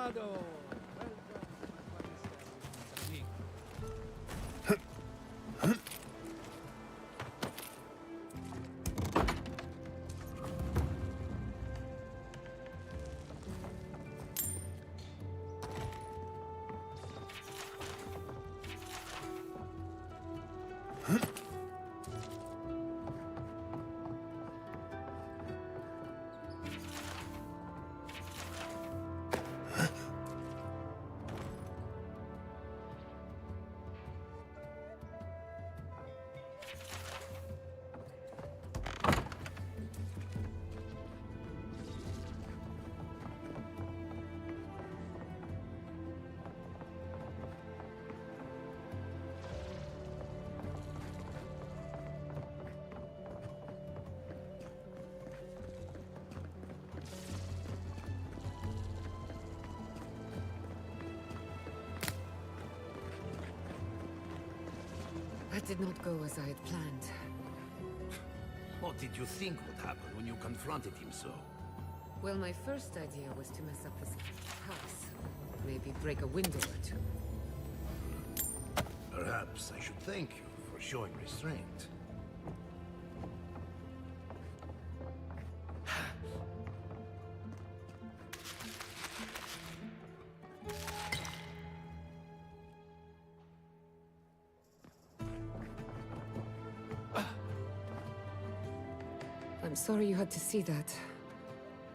Maldonado! Welcome to the Monastery, That did not go as I had planned. What did you think would happen when you confronted him so? Well, my first idea was to mess up his house. Maybe break a window or two. Perhaps I should thank you for showing restraint. I'm sorry you had to see that.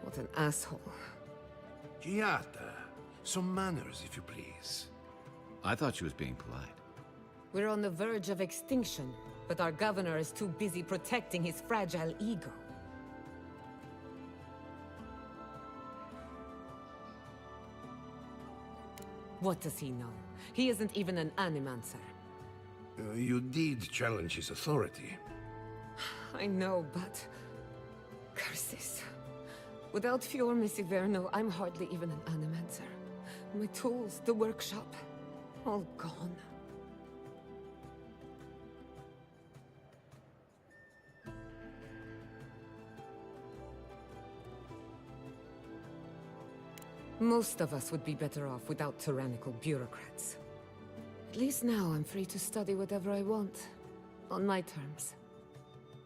What an asshole. Giada, some manners, if you please. I thought she was being polite. We're on the verge of extinction, but our governor is too busy protecting his fragile ego. What does he know? He isn't even an animancer. You did challenge his authority. I know, but... curses. Without Fiorme Siverno, I'm hardly even an animancer. My tools, the workshop, all gone. Most of us would be better off without tyrannical bureaucrats. At least now I'm free to study whatever I want. On my terms.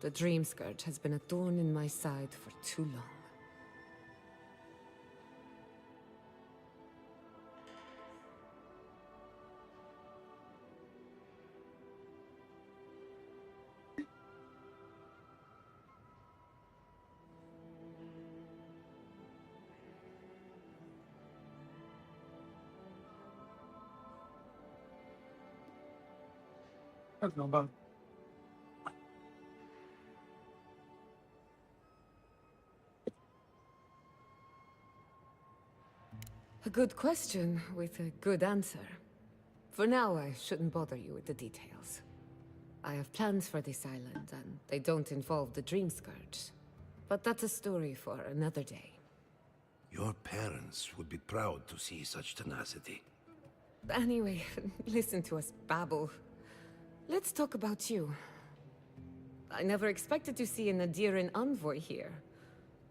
The Dream Scourge has been a thorn in my side for too long. Não, não. A good question with a good answer. For now, I shouldn't bother you with the details. I have plans for this island, and they don't involve the Dream Scourge. But that's a story for another day. Your parents would be proud to see such tenacity. Anyway, listen to us babble. Let's talk about you. I never expected to see an Nadiran envoy here.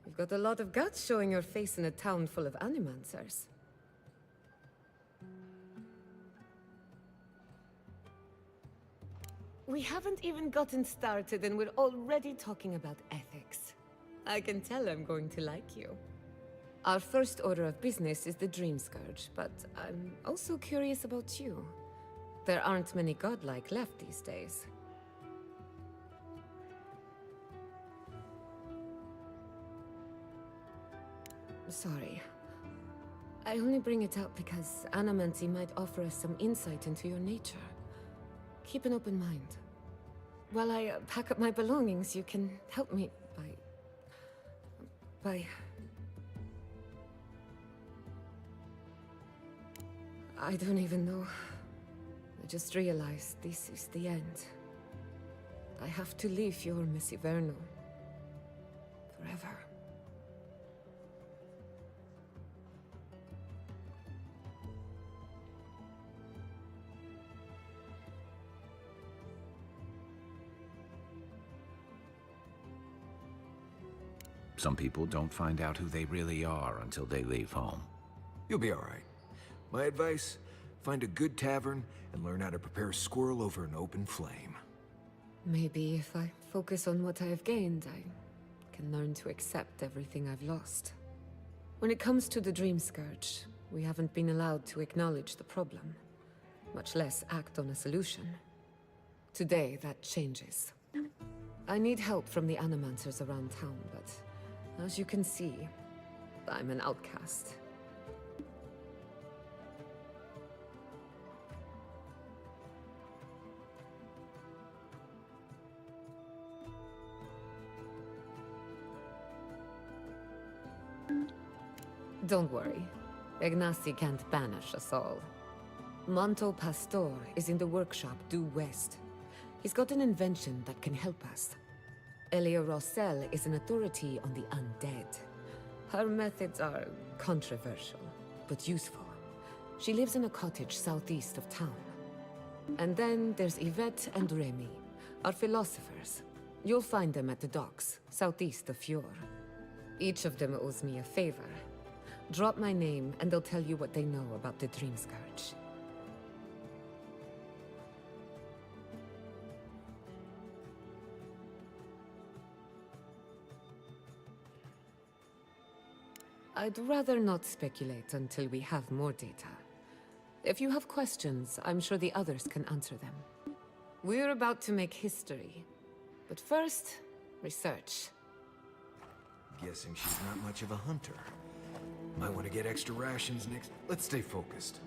You've got a lot of guts showing your face in a town full of animancers. We haven't even gotten started and we're already talking about ethics. I can tell I'm going to like you. Our first order of business is the Dream Scourge, but I'm also curious about you. There aren't many godlike left these days. Sorry. I only bring it up because Anamancy might offer us some insight into your nature. Keep an open mind. While I pack up my belongings, you can help me by... I don't even know. I just realized this is the end. I have to leave Fiorme Siverno. Forever. Some people don't find out who they really are until they leave home. You'll be alright. My advice? Find a good tavern and learn how to prepare a squirrel over an open flame. Maybe if I focus on what I have gained, I can learn to accept everything I've lost. When it comes to the Dream Scourge, we haven't been allowed to acknowledge the problem, much less act on a solution. Today, that changes. I need help from the Animancers around town, but as you can see, I'm an outcast. Don't worry. Ignacy can't banish us all. Monto Pastor is in the workshop due west. He's got an invention that can help us. Elia Rossell is an authority on the undead. Her methods are controversial, but useful. She lives in a cottage southeast of town. And then there's Yvette and Remy, our philosophers. You'll find them at the docks, southeast of Fjord. Each of them owes me a favor. Drop my name, and they'll tell you what they know about the Dream Scourge. I'd rather not speculate until we have more data. If you have questions, I'm sure the others can answer them. We're about to make history. But first, research. Guessing she's not much of a hunter. Might want to get extra rations next. Let's stay focused.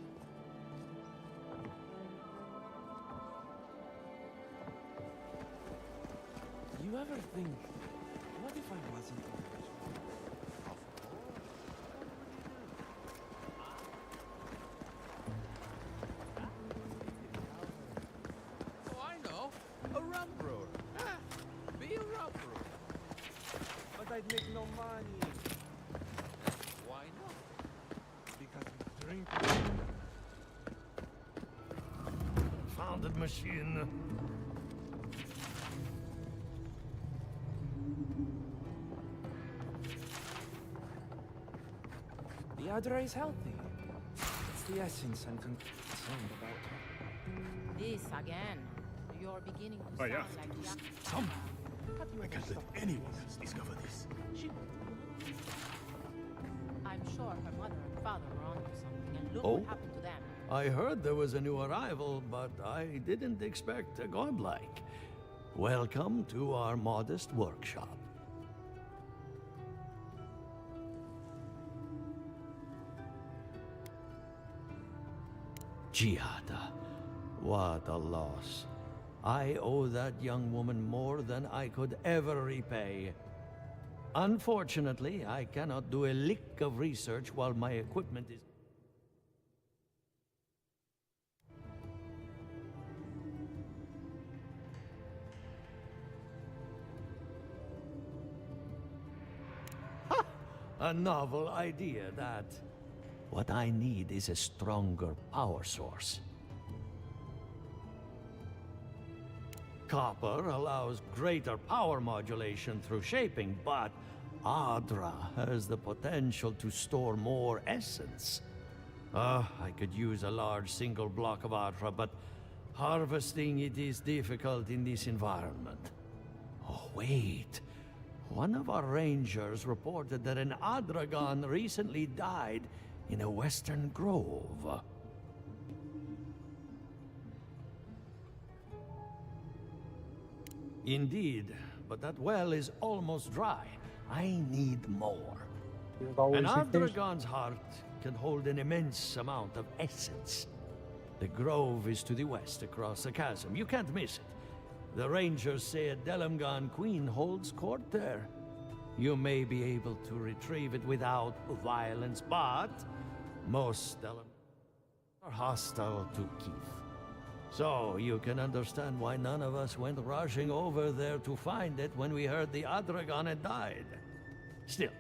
You ever think, what if I wasn't always Oh, I know. A rum brewer. Ah, be a rum brewer. But I'd make no money. Why not? Because we drink. Founded machine. The Adra is healthy. It's the essence I'm concerned about. This again. You're beginning to sound have like to the Some. Have you I ever can't let stopped anyone else discover this. She... I'm sure her mother and father were onto something, and look Oh? what happened to them. I heard there was a new arrival, but I didn't expect a godlike. Welcome to our modest workshop. Giada, what a loss. I owe that young woman more than I could ever repay. Unfortunately, I cannot do a lick of research while my equipment is... A novel idea, that. What I need is a stronger power source. Copper allows greater power modulation through shaping, but Adra has the potential to store more essence. I could use a large single block of Adra, but harvesting it is difficult in this environment. Oh, wait. One of our rangers reported that an Adragon recently died in a western grove. Indeed, but that well is almost dry. I need more. An Adragon's heart can hold an immense amount of essence. The grove is to the west across the chasm. You can't miss it. The rangers say a Delamgan queen holds court there. You may be able to retrieve it without violence, but most Delamgan are hostile to Keith. So you can understand why none of us went rushing over there to find it when we heard the Adragon had died. Still,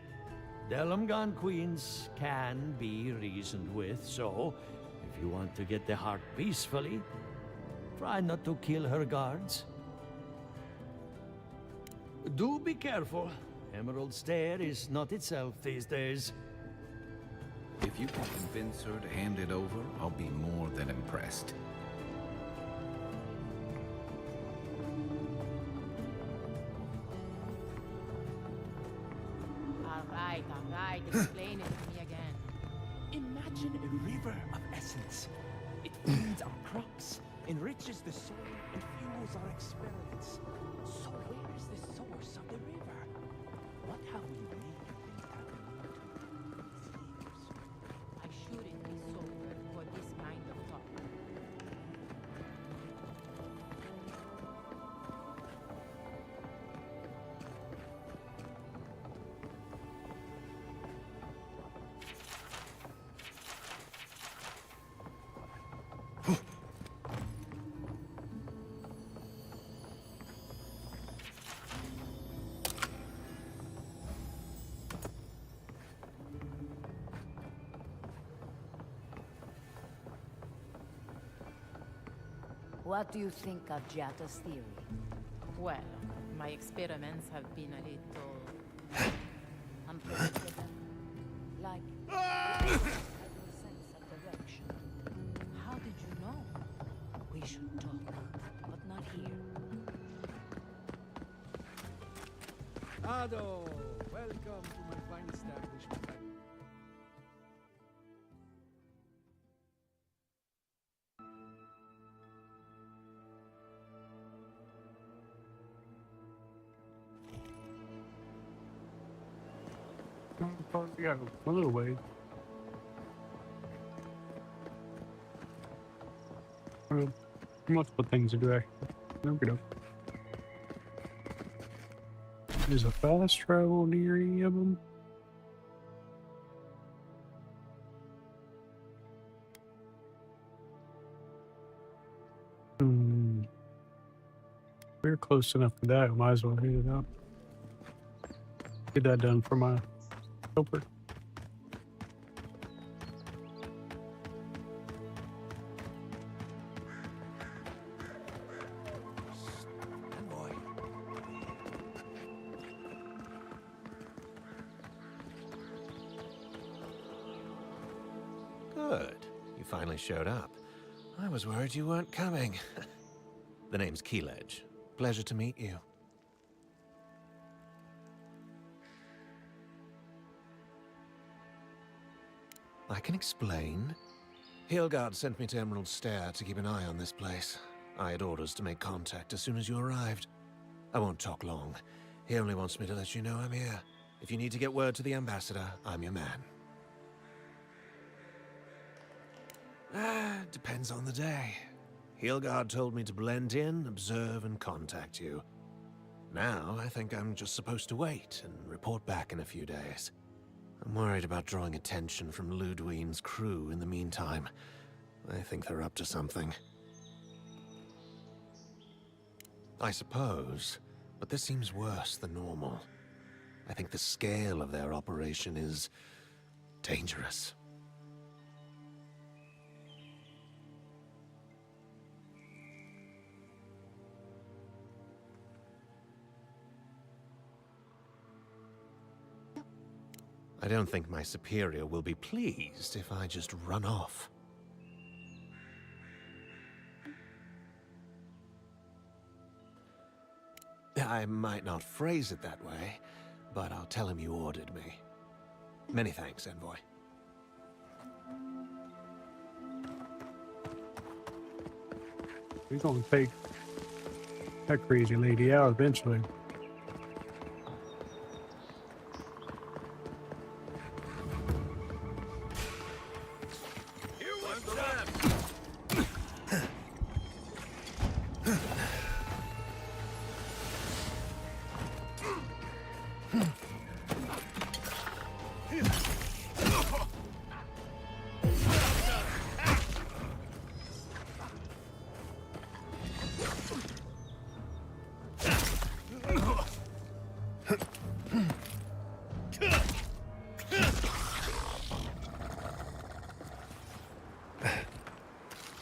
Delamgan queens can be reasoned with, so if you want to get the heart peacefully, try not to kill her guards. Do be careful. Emerald Stair is not itself these days. If you can convince her to hand it over, I'll be more than impressed. All right, explain it to me again. Imagine a river of essence. It feeds our crops, enriches the soil, and fuels our experiments. So where is the source of the river? What have we really been tapping into these years? I shouldn't be so good for this kind of talk. What do you think of Giotto's theory? Well, my experiments have been a little... Unpredictable? Like... a sense of direction. How did you know? We should talk, but not here. Ado, welcome to my fine establishment. Yeah, a little way. Multiple things to do actually. Okay. There's a fast travel near any of them. We're close enough to that. Might as well hit it up. Get that done for my helper. Envoy. Good. You finally showed up. I was worried you weren't coming. The name's Keeledge. Pleasure to meet you. I can explain. Hilgard sent me to Emerald Stair to keep an eye on this place. I had orders to make contact as soon as you arrived. I won't talk long. He only wants me to let you know I'm here. If you need to get word to the ambassador, I'm your man. Depends on the day. Hilgard told me to blend in, observe, and contact you. Now, I think I'm just supposed to wait and report back in a few days. I'm worried about drawing attention from Ludwine's crew in the meantime. I think they're up to something. I suppose, but this seems worse than normal. I think the scale of their operation is dangerous. I don't think my superior will be pleased if I just run off. I might not phrase it that way, but I'll tell him you ordered me. Many thanks, Envoy. He's gonna take that crazy lady out eventually.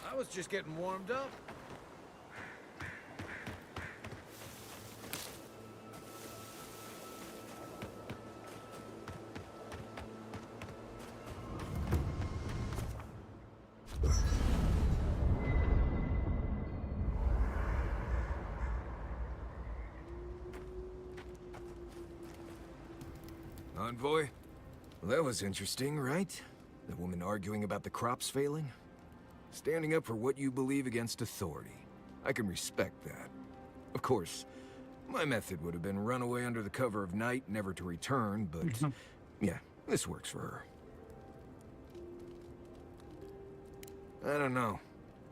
I was just getting warmed up. Envoy? Well, that was interesting, right? The woman arguing about the crops failing? Standing up for what you believe against authority. I can respect that. Of course, my method would have been run away under the cover of night, never to return, but yeah, this works for her. I don't know.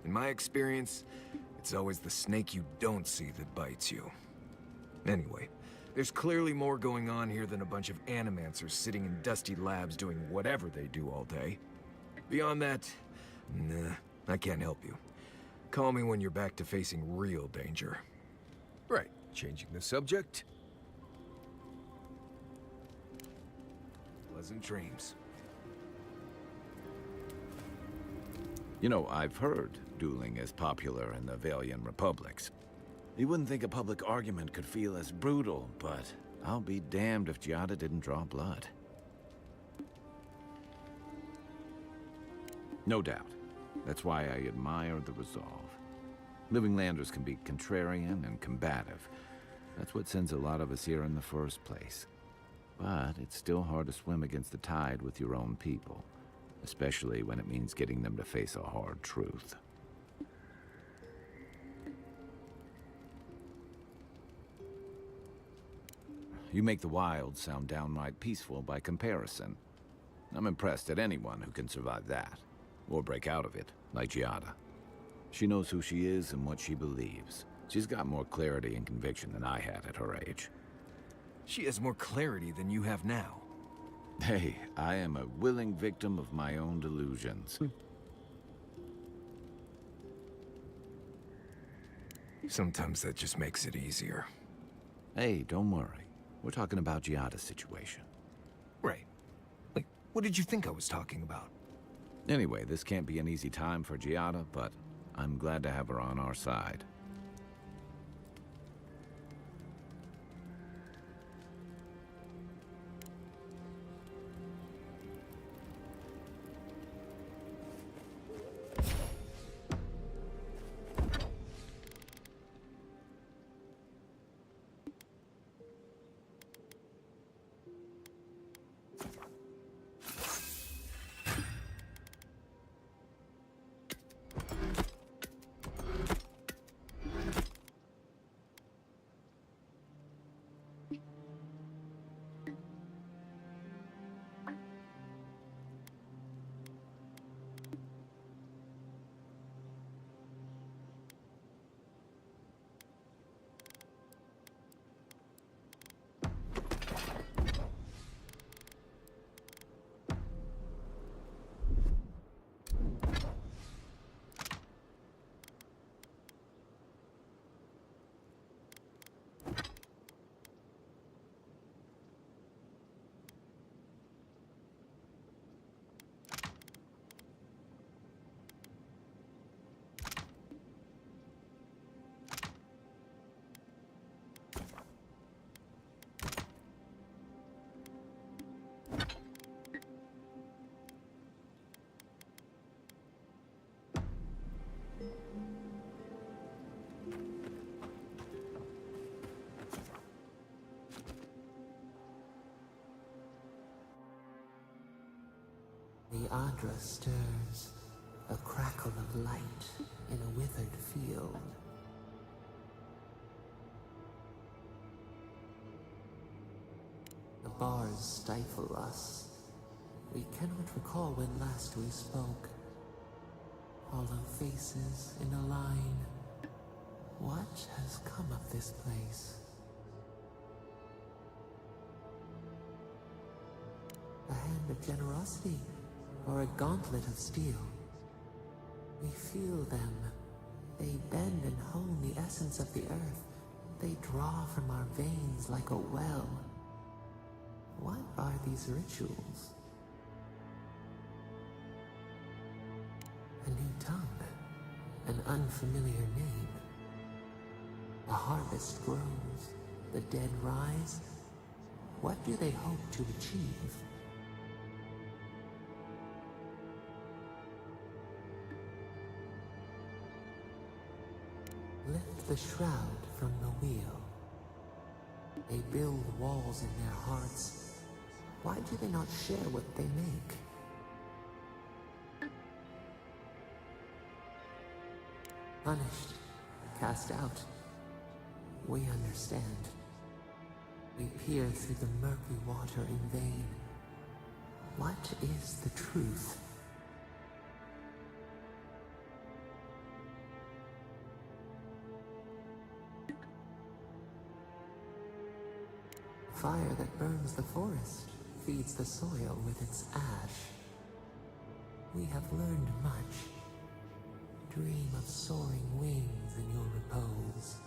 In my experience, it's always the snake you don't see that bites you. Anyway, there's clearly more going on here than a bunch of animancers sitting in dusty labs doing whatever they do all day. Beyond that, nah, I can't help you. Call me when you're back to facing real danger. Right, changing the subject. Pleasant dreams. You know, I've heard dueling is popular in the Valian republics. You wouldn't think a public argument could feel as brutal, but I'll be damned if Giada didn't draw blood. No doubt. That's why I admire the resolve. Living Landers can be contrarian and combative. That's what sends a lot of us here in the first place. But it's still hard to swim against the tide with your own people, especially when it means getting them to face a hard truth. You make the wilds sound downright peaceful by comparison. I'm impressed at anyone who can survive that, or break out of it, like Giada. She knows who she is and what she believes. She's got more clarity and conviction than I had at her age. She has more clarity than you have now. Hey, I am a willing victim of my own delusions. Sometimes that just makes it easier. Hey, don't worry. We're talking about Giada's situation. Right. Like, what did you think I was talking about? Anyway, this can't be an easy time for Giada, but I'm glad to have her on our side. The Adra stirs, a crackle of light in a withered field. The bars stifle us. We cannot recall when last we spoke. Hollow faces in a line. What has come of this place? A hand of generosity, or a gauntlet of steel. We feel them. They bend and hone the essence of the earth. They draw from our veins like a well. What are these rituals? A new tongue, an unfamiliar name. The harvest grows, the dead rise. What do they hope to achieve? Lift the shroud from the wheel. They build walls in their hearts. Why do they not share what they make? Punished, cast out. We understand. We peer through the murky water in vain. What is the truth? Fire that burns the forest feeds the soil with its ash. We have learned much. Dream of soaring wings in your repose.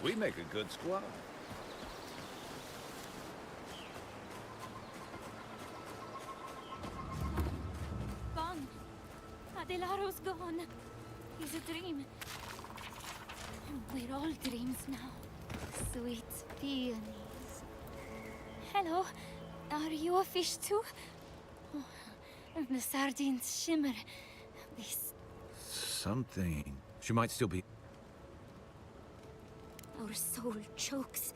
We make a good squad. Gone. Adelaro's gone. He's a dream. We're all dreams now. Sweet peonies. Hello. Are you a fish too? Oh, the sardines shimmer. This... Something. She might still be... Our soul chokes.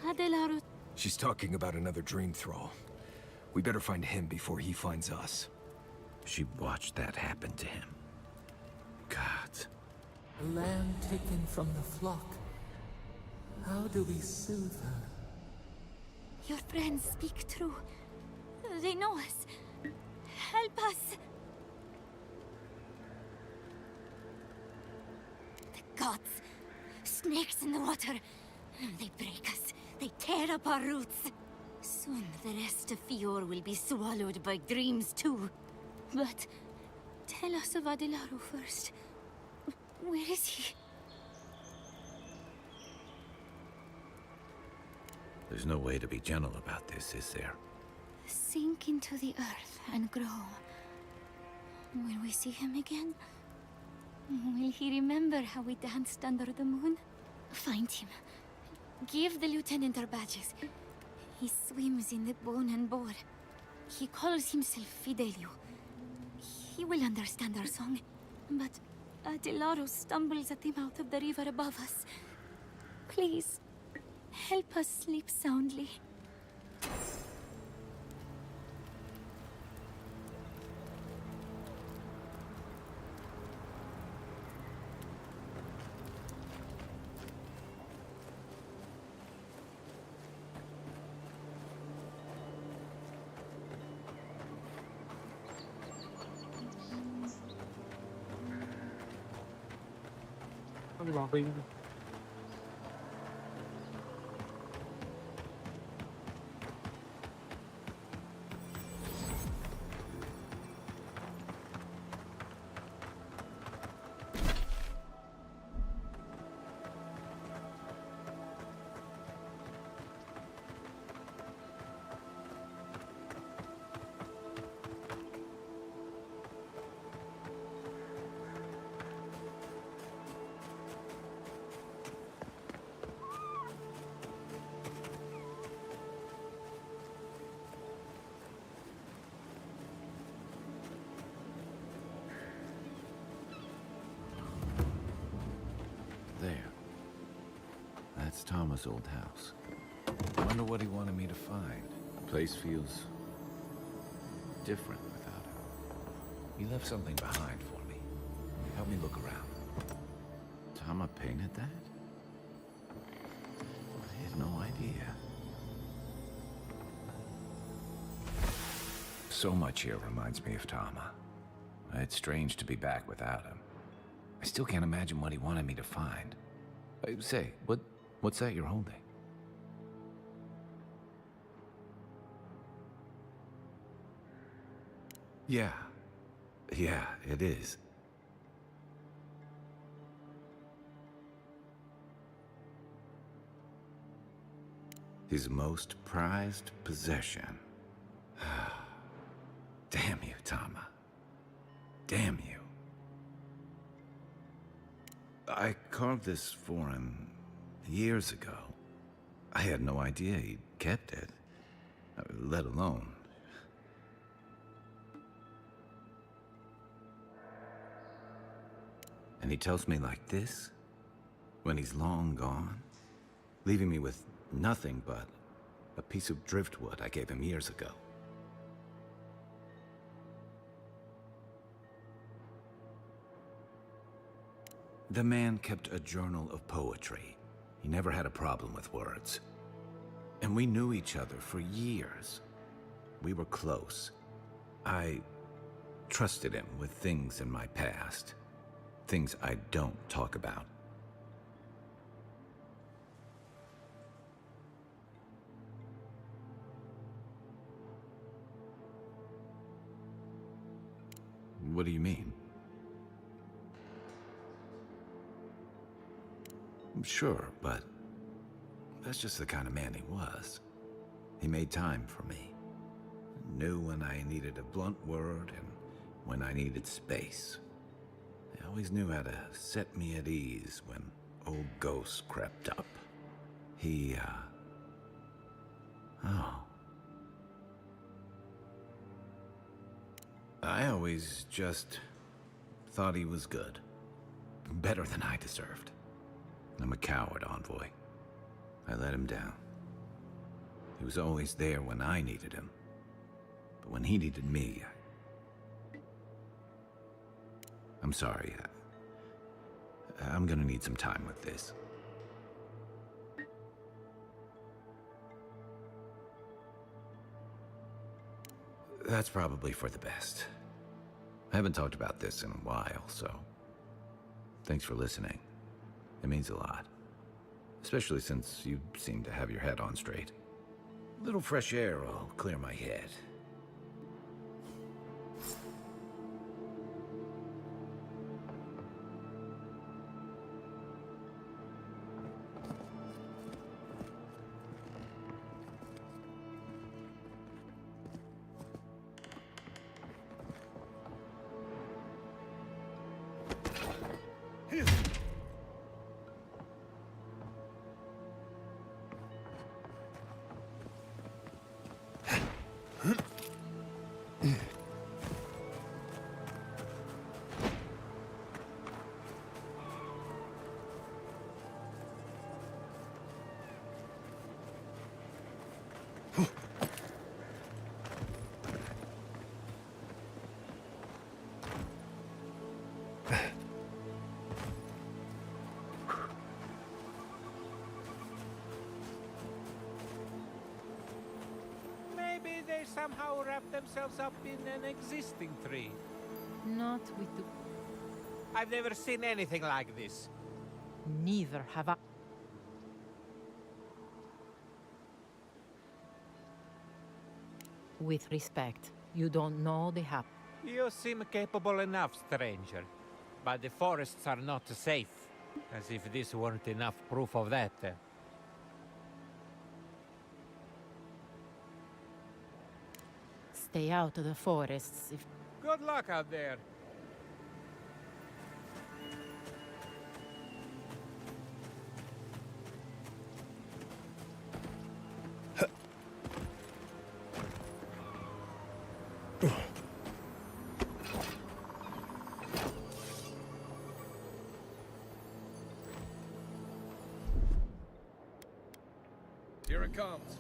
Adelaro... She's talking about another dream thrall. We better find him before he finds us. She watched that happen to him. God. A lamb taken from the flock. How do we soothe her? Your friends speak true. They know us. Help us. The gods. Snakes in the water. They break us. They tear up our roots. Soon the rest of Fior will be swallowed by dreams too. But tell us of Adelaro first. Where is he? There's no way to be gentle about this, is there? Sink into the earth and grow. Will we see him again? Will he remember how we danced under the moon? Find him. Give the lieutenant our badges. He swims in the bone and boar. He calls himself Fidelio. He will understand our song. But Adelaro stumbles at the mouth of the river above us. Please, help us sleep soundly. It's Thomas' old house. I wonder what he wanted me to find. The place feels different without him. He left something behind for me. Help me look around. Tama painted that? I had no idea. So much here reminds me of Tama. It's strange to be back without him. I still can't imagine what he wanted me to find. Say, what's that you're holding? Yeah, it is. His most prized possession. Damn you, Tama. Damn you. I carved this for him years ago. I had no idea he'd kept it, let alone. And he tells me like this, when he's long gone, leaving me with nothing but a piece of driftwood I gave him years ago. The man kept a journal of poetry. He never had a problem with words. And we knew each other for years. We were close. I trusted him with things in my past. Things I don't talk about. What do you mean? Sure, but that's just the kind of man he was. He made time for me. Knew when I needed a blunt word and when I needed space. He always knew how to set me at ease when old ghosts crept up. He, oh. I always just thought he was good. Better than I deserved. I'm a coward, Envoy. I let him down. He was always there when I needed him. But when he needed me, I'm sorry. I'm gonna need some time with this. That's probably for the best. I haven't talked about this in a while, so thanks for listening. It means a lot. Especially since you seem to have your head on straight. A little fresh air will clear my head. Maybe they somehow wrap themselves up in an existing tree. Not with the... I've never seen anything like this. Neither have I. With respect, you don't know the hap. You seem capable enough, stranger. But the forests are not safe. As if this weren't enough proof of that. Stay out of the forests if... Good luck out there. it comes.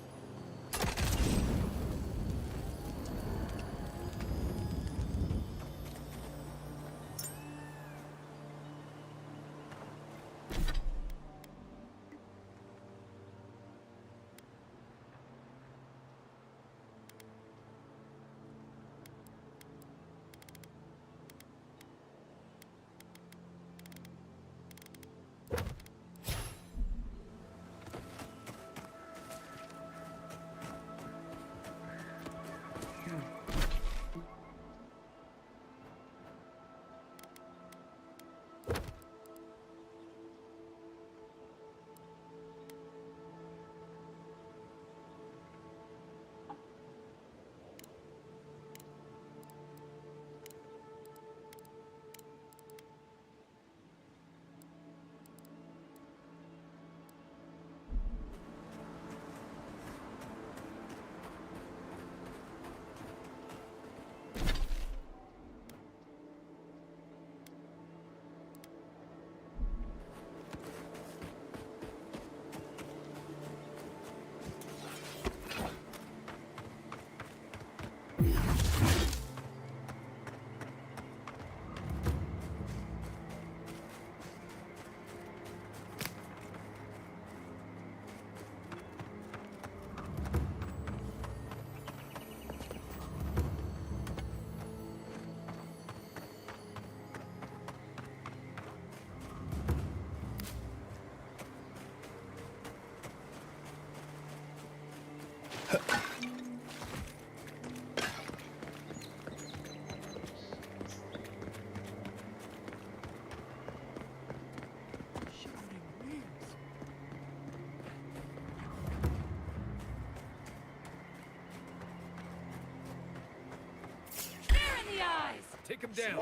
Take him down.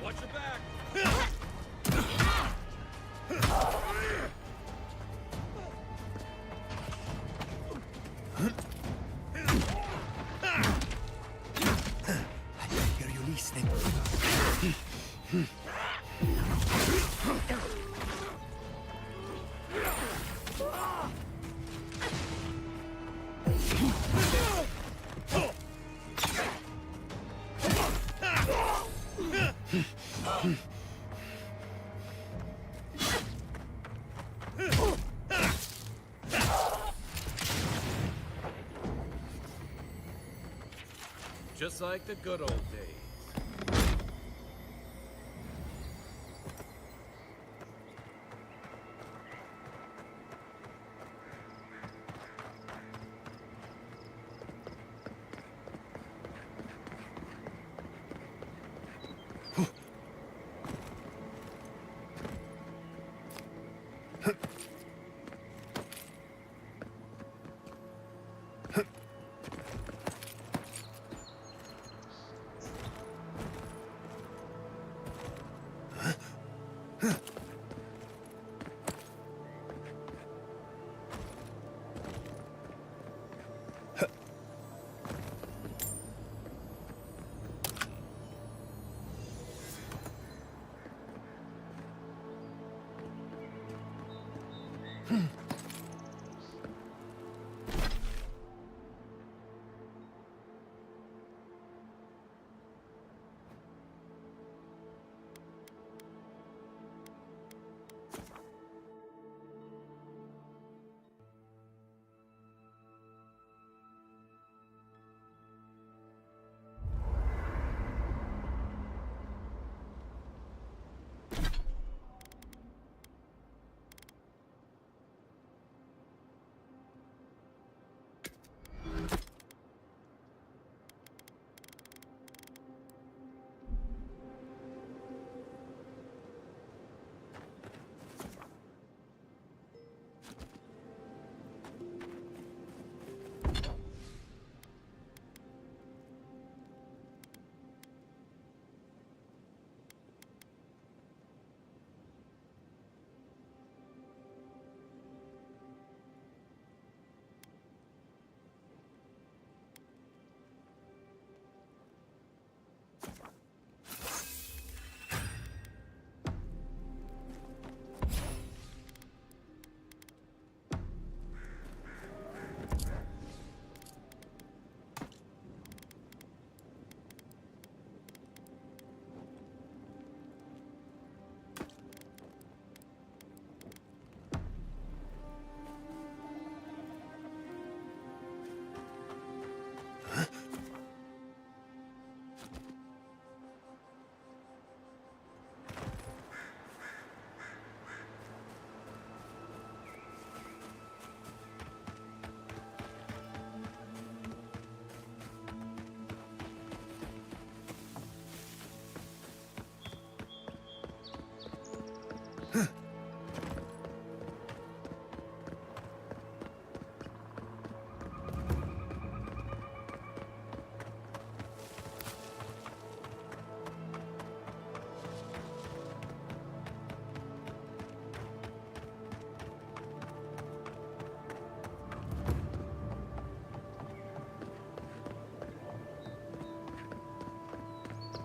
Watch your back. Hear you listening. Just like the good old days.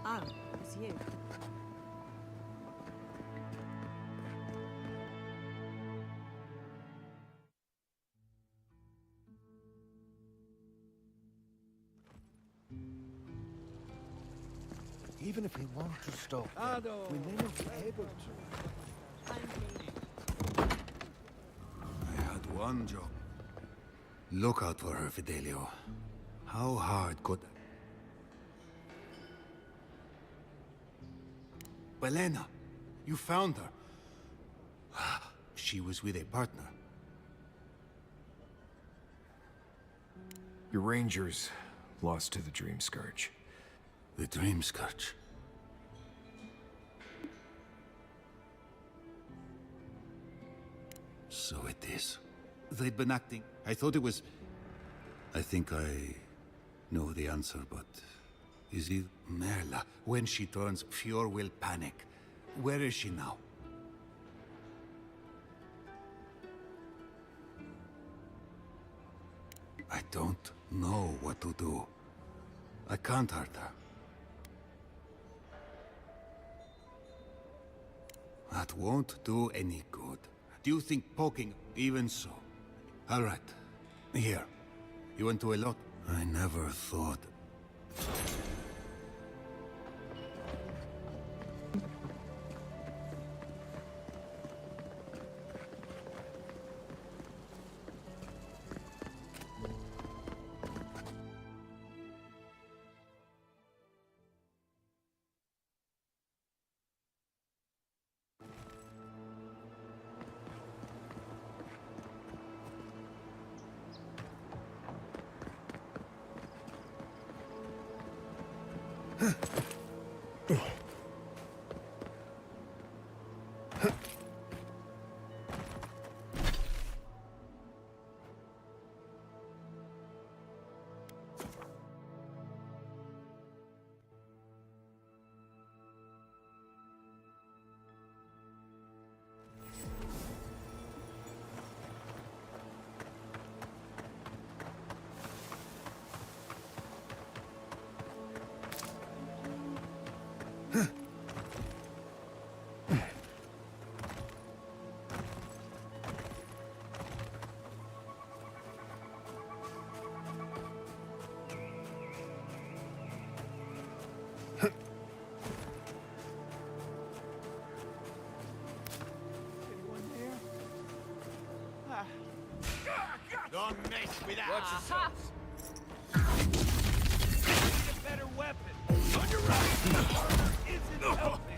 Ah, it's you. Even if we want to stop them, we may not be able to. I had one job. Look out for her, Fidelio. How hard could... Belena, you found her. She was with a partner. Your rangers lost to the Dream Scourge. The Dream Scourge. So it is. They'd been acting. I thought it was... I think I know the answer, but... Is it Merla? When she turns pure will panic. Where is she now? I don't know what to do. I can't hurt her. That won't do any good. Do you think poking... Even so. All right. Here. You went to a lot? I never thought... Don't mess with us! Watch yourselves. Need a better weapon! On your right! Isn't helping!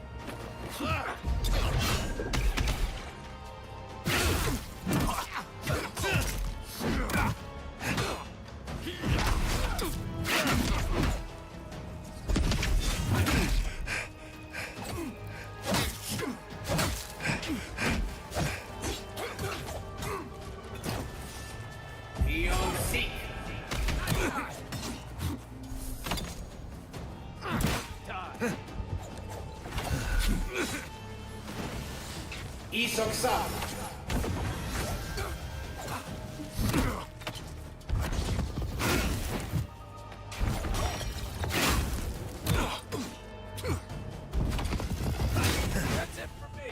That's it for me.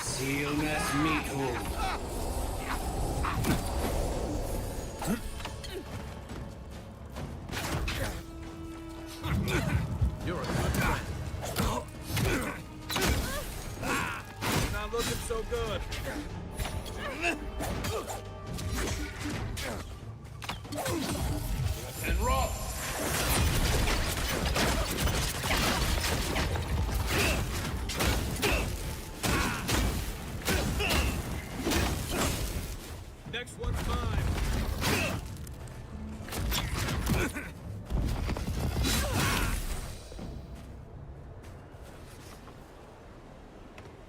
Sealness meat You're a good friend. You're not looking so good. and roll! Next one's mine.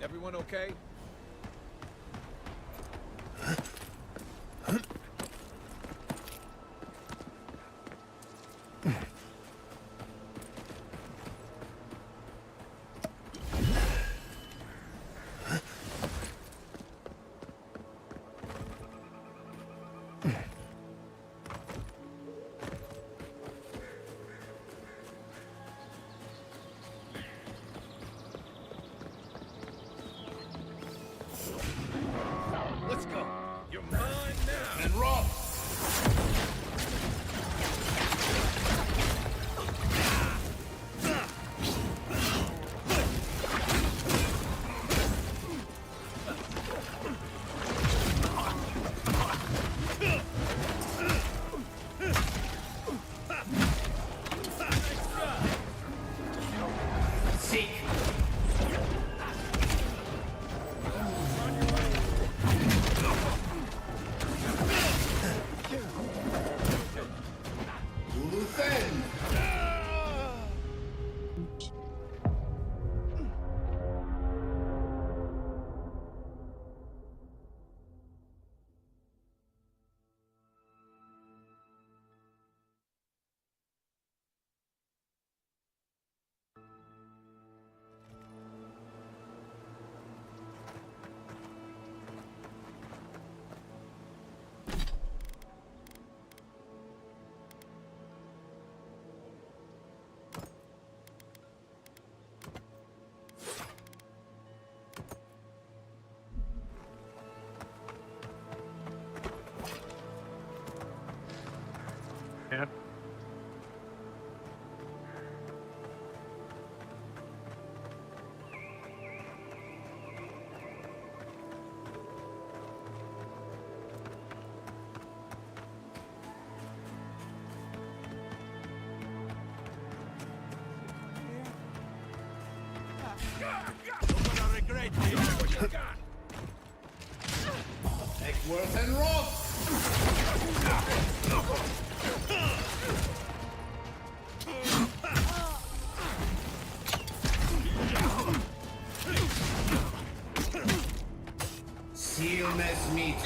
Everyone okay? Yeah. Eckworth and Roth! Seal mess meat.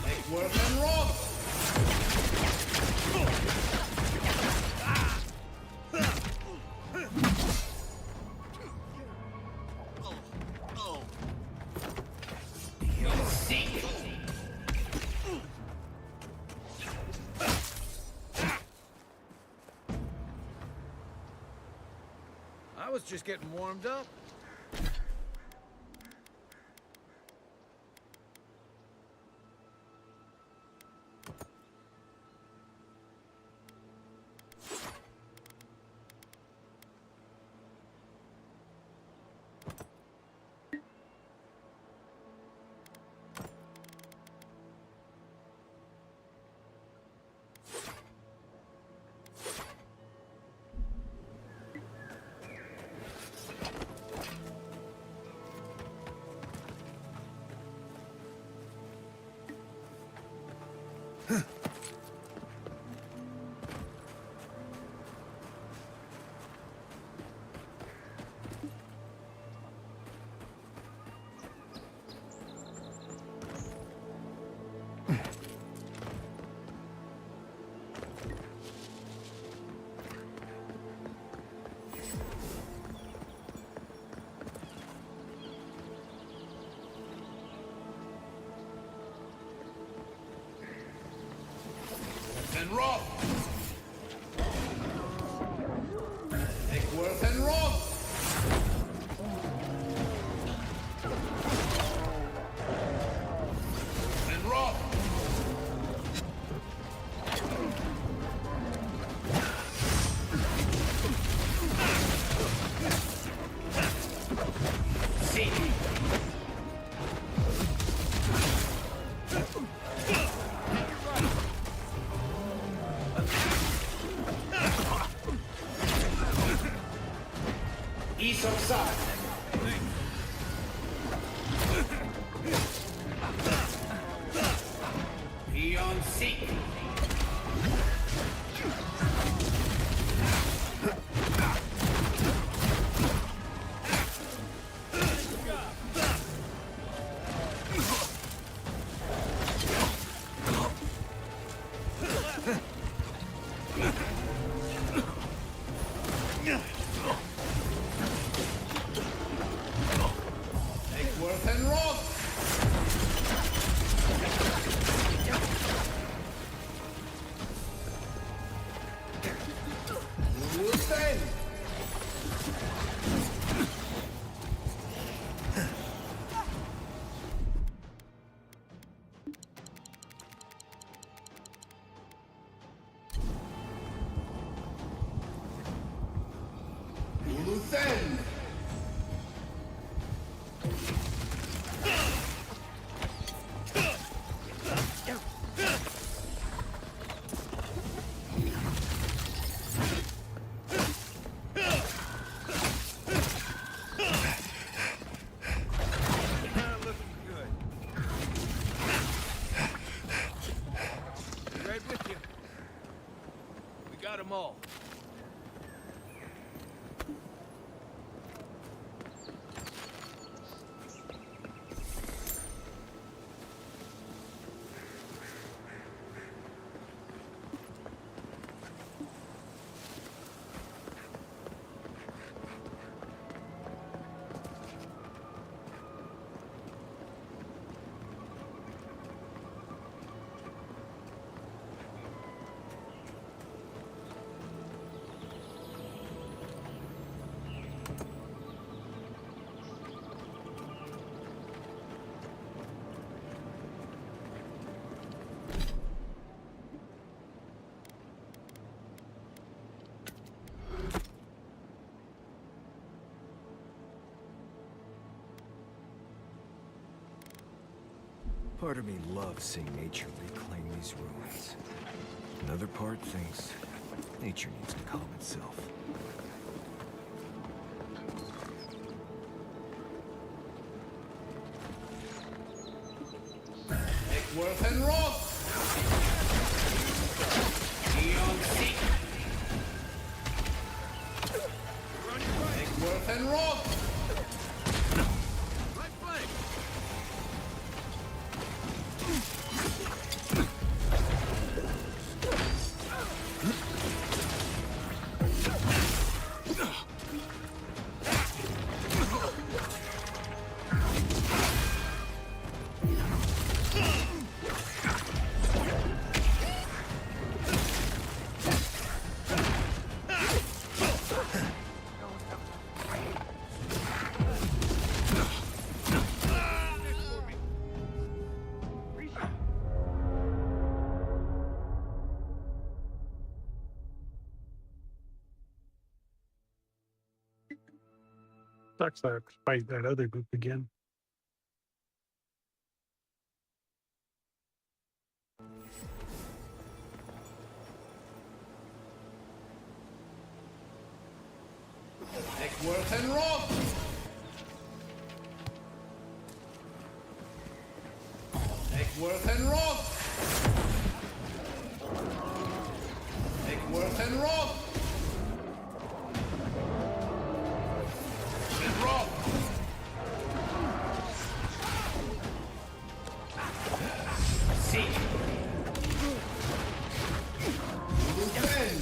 Eckworth and Roth! I was just getting warmed up. And Roth! Eckworth and Roth! And Roth! Isok side. Beyond seek. Eckworth and Roth! Luthen! Luthen! Right with you. We got them all. Part of me loves seeing nature reclaim these ruins. Another part thinks nature needs to calm itself. Eckworth and Roth! Eon Seek! Eckworth and Roth! Right flank! Sucks I have to fight that other group again. Eckworth and Roth! Eckworth and Roth! Eckworth and Roth! And Roth! Seek! Defend!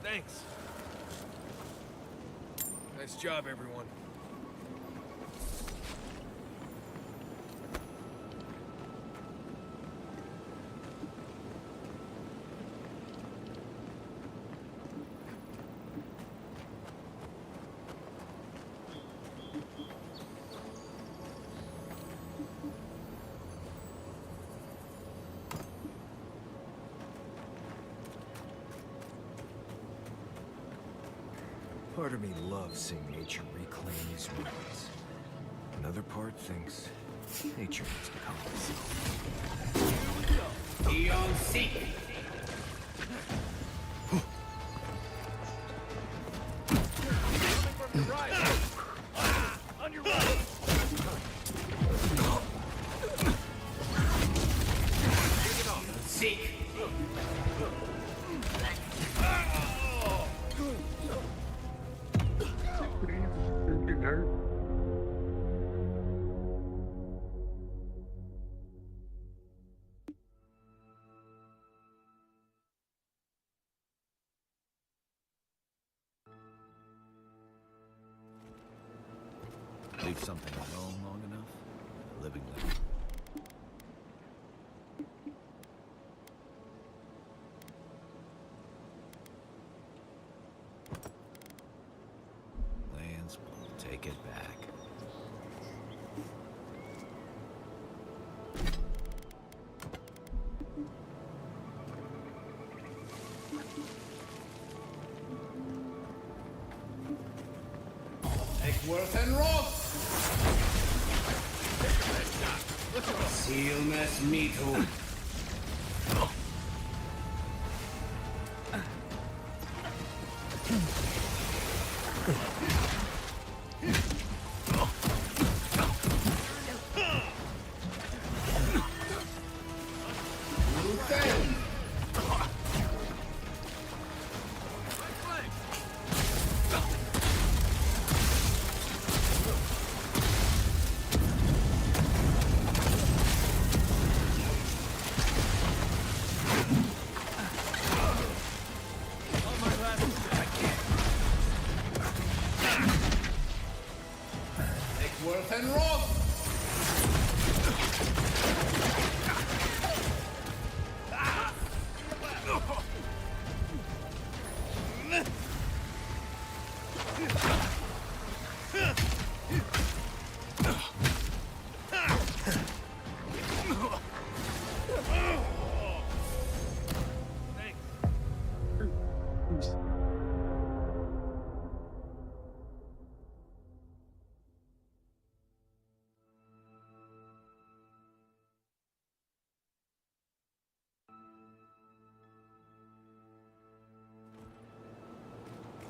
Thanks. Nice job, everyone. Part of me loves seeing nature reclaim these ruins. Another part thinks nature needs to calm itself. Eon Seek! Coming from your right! On your right! Take it off. Seek! Leave something alone long enough, living there. Lands will take it back. Worth and Roth! Seal mess me too. Worth and Roth!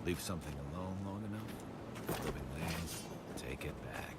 Leave something alone long enough, living lands take it back.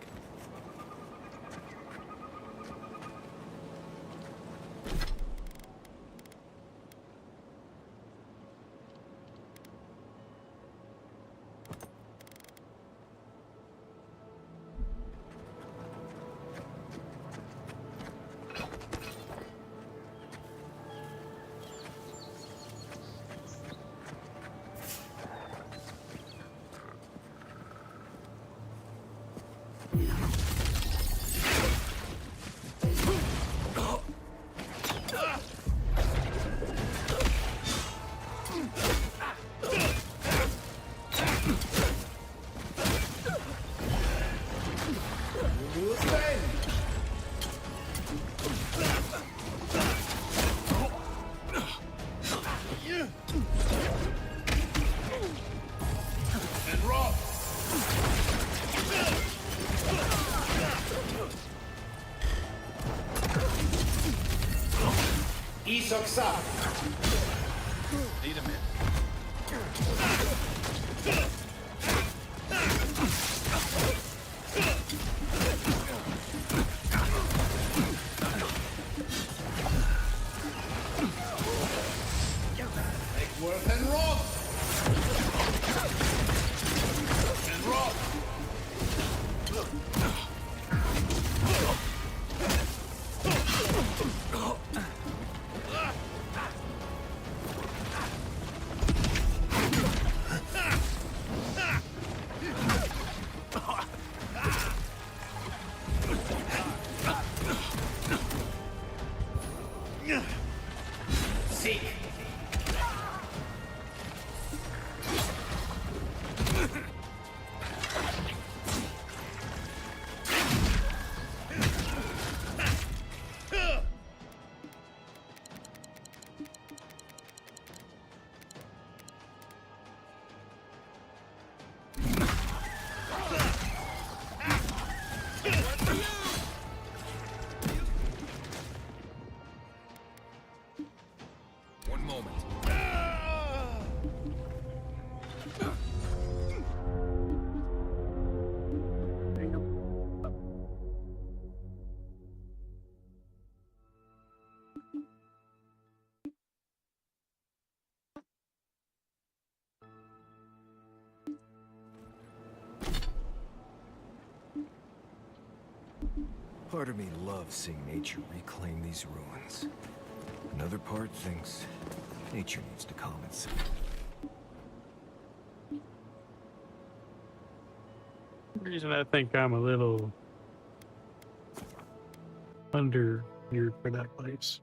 Isoksa! Need a minute. Worth and Roth! And Roth! Seek! One moment. Part of me loves seeing nature reclaim these ruins. Another part thinks nature needs to calm itself. The reason I think I'm a little under here for that place.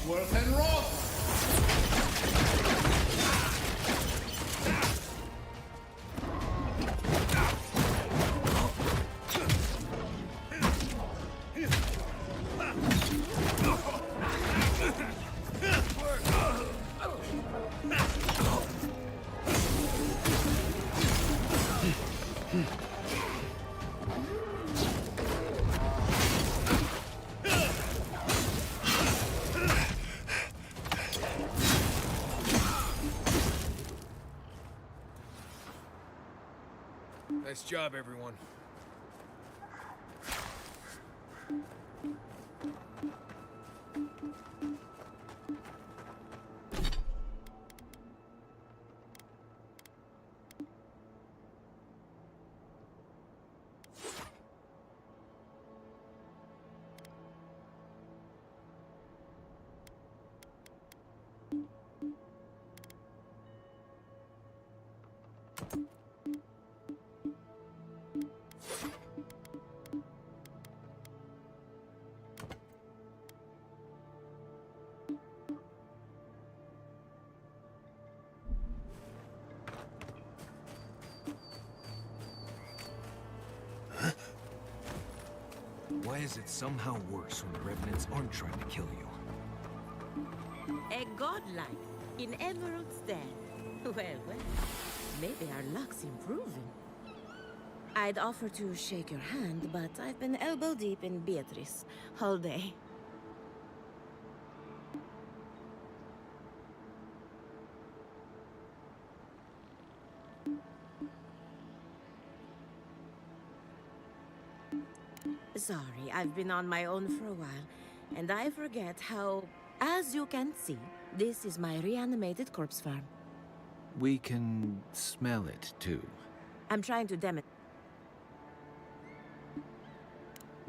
Worth and Roth! Nice job, everyone. Why is it somehow worse when the Revenants aren't trying to kill you? A godlike in Emerald's den. Well, well, maybe our luck's improving. I'd offer to shake your hand, but I've been elbow deep in Beatrice all day. Sorry, I've been on my own for a while, and I forget how... As you can see, this is my reanimated corpse farm. We can smell it, too. I'm trying to demonstrate.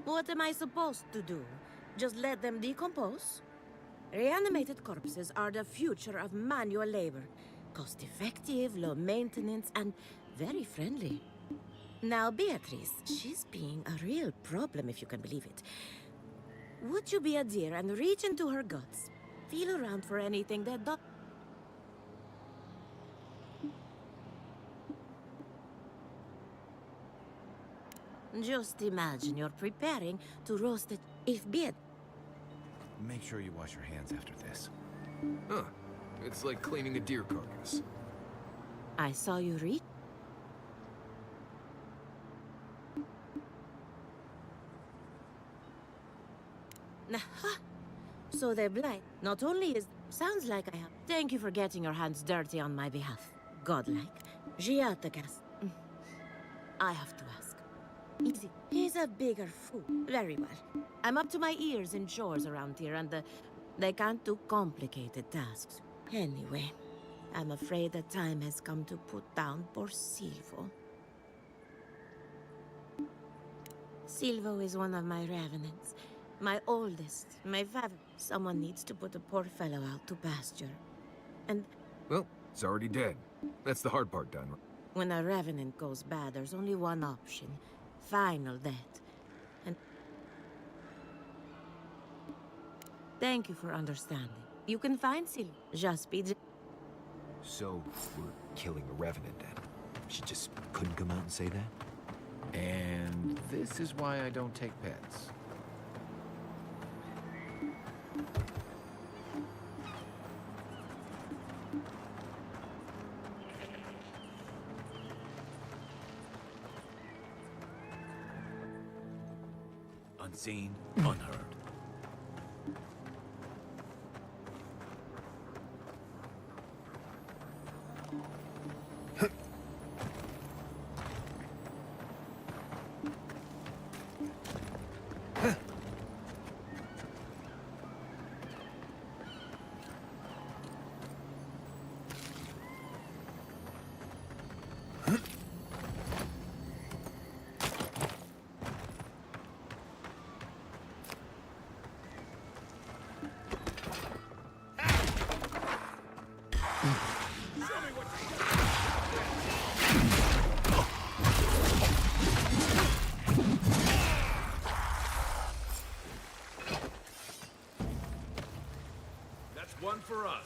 What am I supposed to do? Just let them decompose? Reanimated corpses are the future of manual labor. Cost-effective, low maintenance, and very friendly. Now, Beatrice, she's being a real problem, if you can believe it. Would you be a dear and reach into her guts? Feel around for anything that does... Just imagine you're preparing to roast it if Beat... Make sure you wash your hands after this. Huh. It's like cleaning a deer carcass. I saw you reach... So they're blind. Not only is... Sounds like I have... Thank you for getting your hands dirty on my behalf. Godlike. Giatagas. I have to ask. Easy. He's a bigger fool. Very well. I'm up to my ears in chores around here, and they can't do complicated tasks. Anyway, I'm afraid the time has come to put down poor Silvo. Silvo is one of my revenants. My oldest, my favorite. Someone needs to put the poor fellow out to pasture. And Well, it's already dead. That's the hard part done. when a revenant goes bad, there's only one option. Final death. And thank you for understanding. You can find Silvo. Just be... So, we're killing a revenant then. She just couldn't come out and say that? And this is why I don't take pets. Unseen, unheard. That's one for us.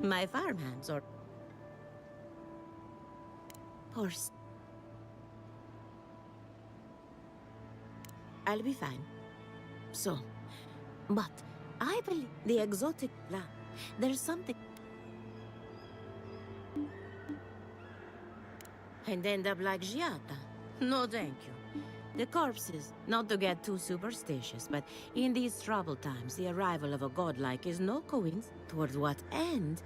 My farmhands are... Horse. I'll be fine. So, but I believe the exotic plant. There's something... And end up like Giata. No, thank you. The corpses, not to get too superstitious, but in these troubled times, the arrival of a godlike is no coincidence. Towards what end?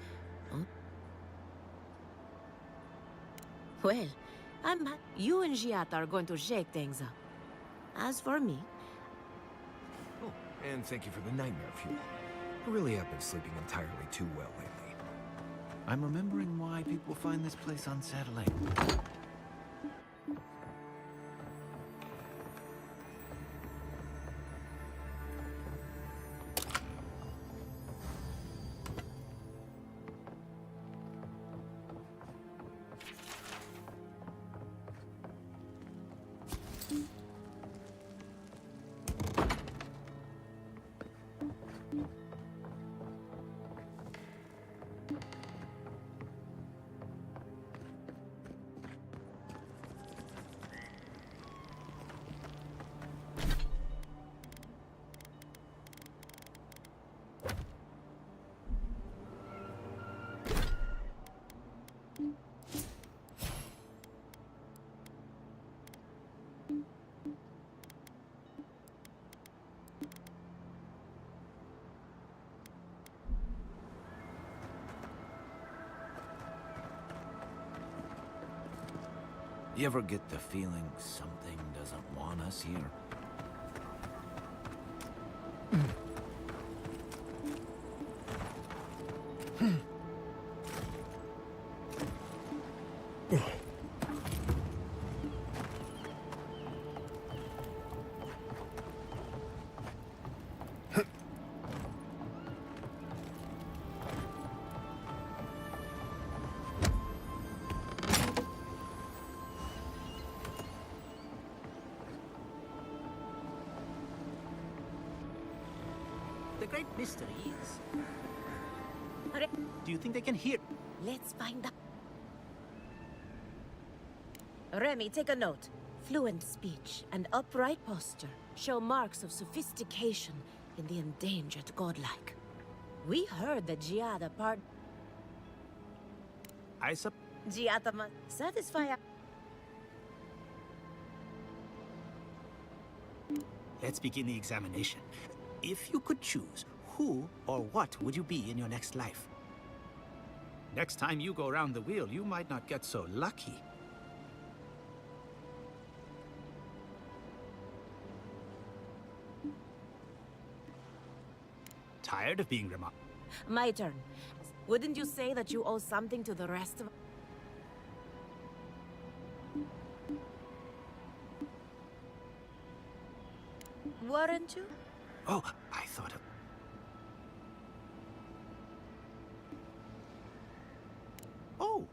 Huh? Well, you and Giata are going to shake things up. As for me... Oh, and thank you for the nightmare fuel. I really have been sleeping entirely too well lately. I'm remembering why people find this place unsettling. You ever get the feeling something doesn't want us here? The great mystery is... Do you think they can hear? Let's find out. Remy, take a note. Fluent speech and upright posture show marks of sophistication in the endangered godlike. We heard that Giada part... Giada must satisfy... Let's begin the examination. If you could choose, who or what would you be in your next life? Next time you go around the wheel, you might not get so lucky. Tired of being remarked? My turn. Wouldn't you say that you owe something to the rest of... Weren't you? Oh, I thought of... Oh,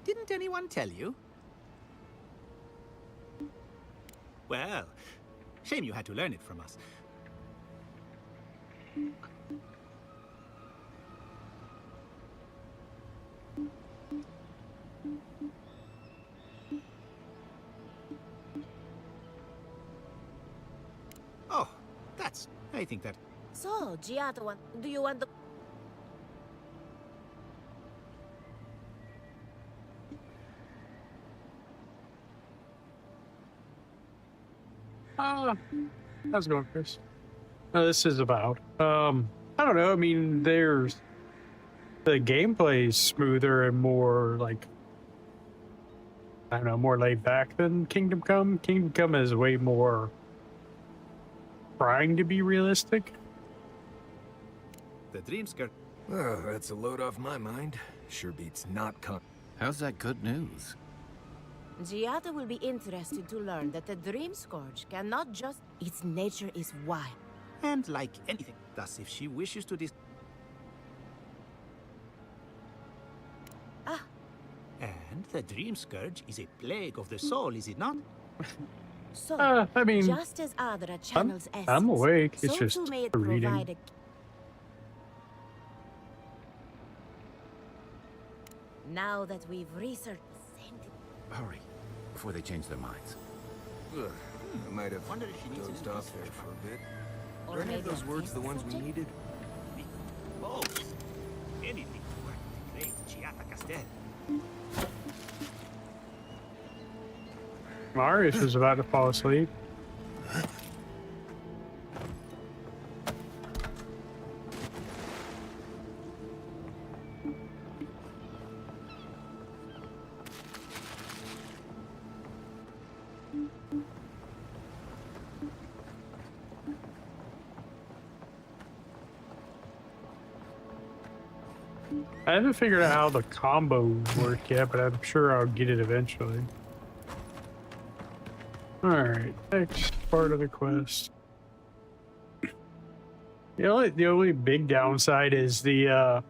didn't anyone tell you? Well, shame you had to learn it from us. Oh, I think that... So, Giada, do you want the... How's it going, Chris? This is about. I don't know. I mean, the gameplay is smoother and more like, I don't know, more laid back than Kingdom Come. Kingdom Come is way more trying to be realistic. The Dreamskirt. Oh, that's a load off my mind. Sure beats not con. How's that good news? Giada will be interested to learn that the Dream Scourge cannot just... Its nature is wild. And like anything, thus if she wishes to And the Dream Scourge is a plague of the soul, is it not? So, I mean, just as Adra channels essence, I'm awake. It's so just too may it reading. provide a... Now that we've researched... Hurry, before they change their minds. Ugh, I might have Wonder if she needs dozed an off there for a bit. Or Are any of maybe those a words the test ones we subject? needed? Both. Anything to work with the great Giada Castel. Marius is about to fall asleep. I haven't figured out how the combos work yet, but I'm sure I'll get it eventually. Alright, next part of the quest. The only big downside is the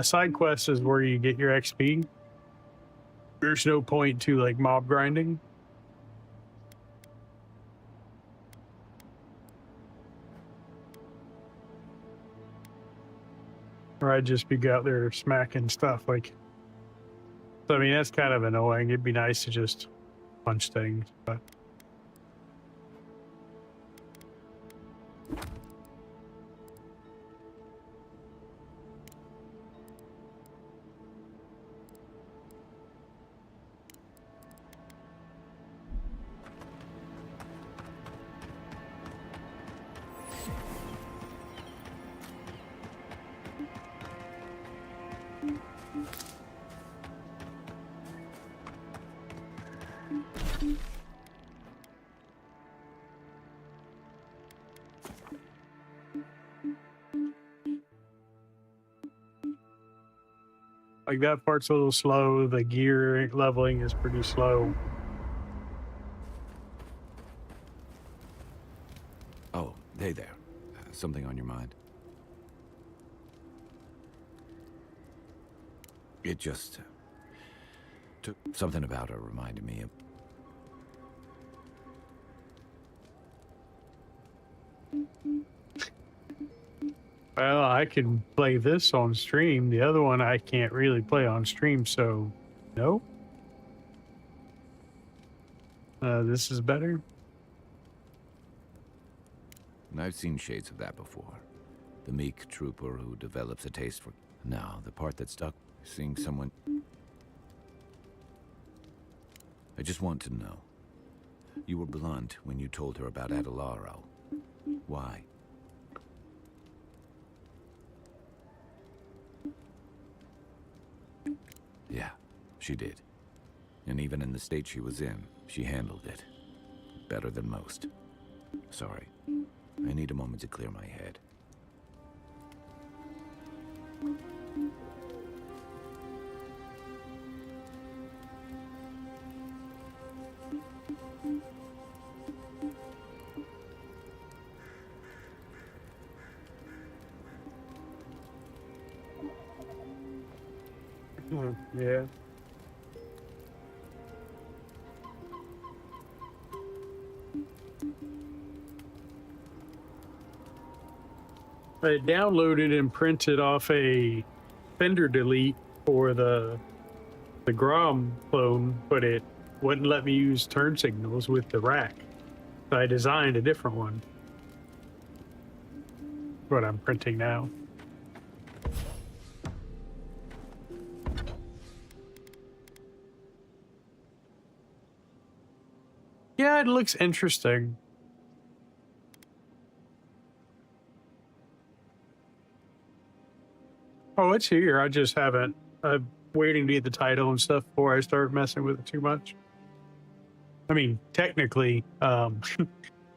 side quest is where you get your XP. There's no point to like mob grinding. Or I'd just be out there smacking stuff like. So I mean that's kind of annoying. It'd be nice to just punch things, but. Like that part's a little slow. The gear leveling is pretty slow. Oh, hey there. Something on your mind? It just took something about her reminded me of. Well, I can play this on stream. The other one I can't really play on stream, so no. This is better. And I've seen shades of that before. The meek trooper who develops a taste for... Now, the part that stuck, seeing someone... I just want to know. You were blunt when you told her about Adelaro. Why? Yeah, she did. And even in the state she was in, she handled it. Better than most. Sorry. I need a moment to clear my head. Yeah. I downloaded and printed off a fender delete for the Grom clone, but it wouldn't let me use turn signals with the rack. So I designed a different one. What I'm printing now. Yeah, it looks interesting. Oh, it's here. I just haven't. I'm waiting to get the title and stuff before I start messing with it too much. I mean, technically, I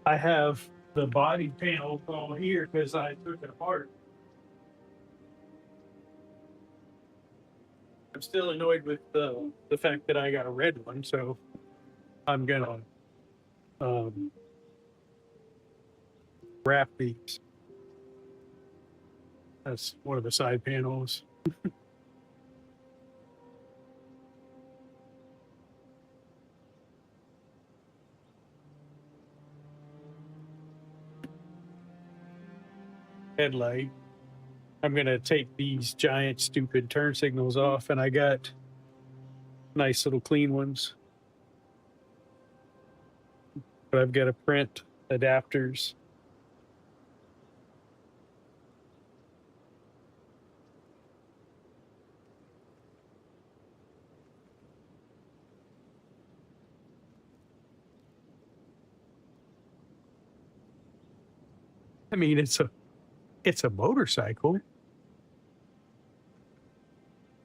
have the body panel all here because I took it apart. I'm still annoyed with the fact that I got a red one, so I'm gonna wrap these. That's one of the side panels. Headlight. I'm gonna take these giant stupid turn signals off, and I got nice little clean ones. But I've got to print adapters. I mean, it's a motorcycle.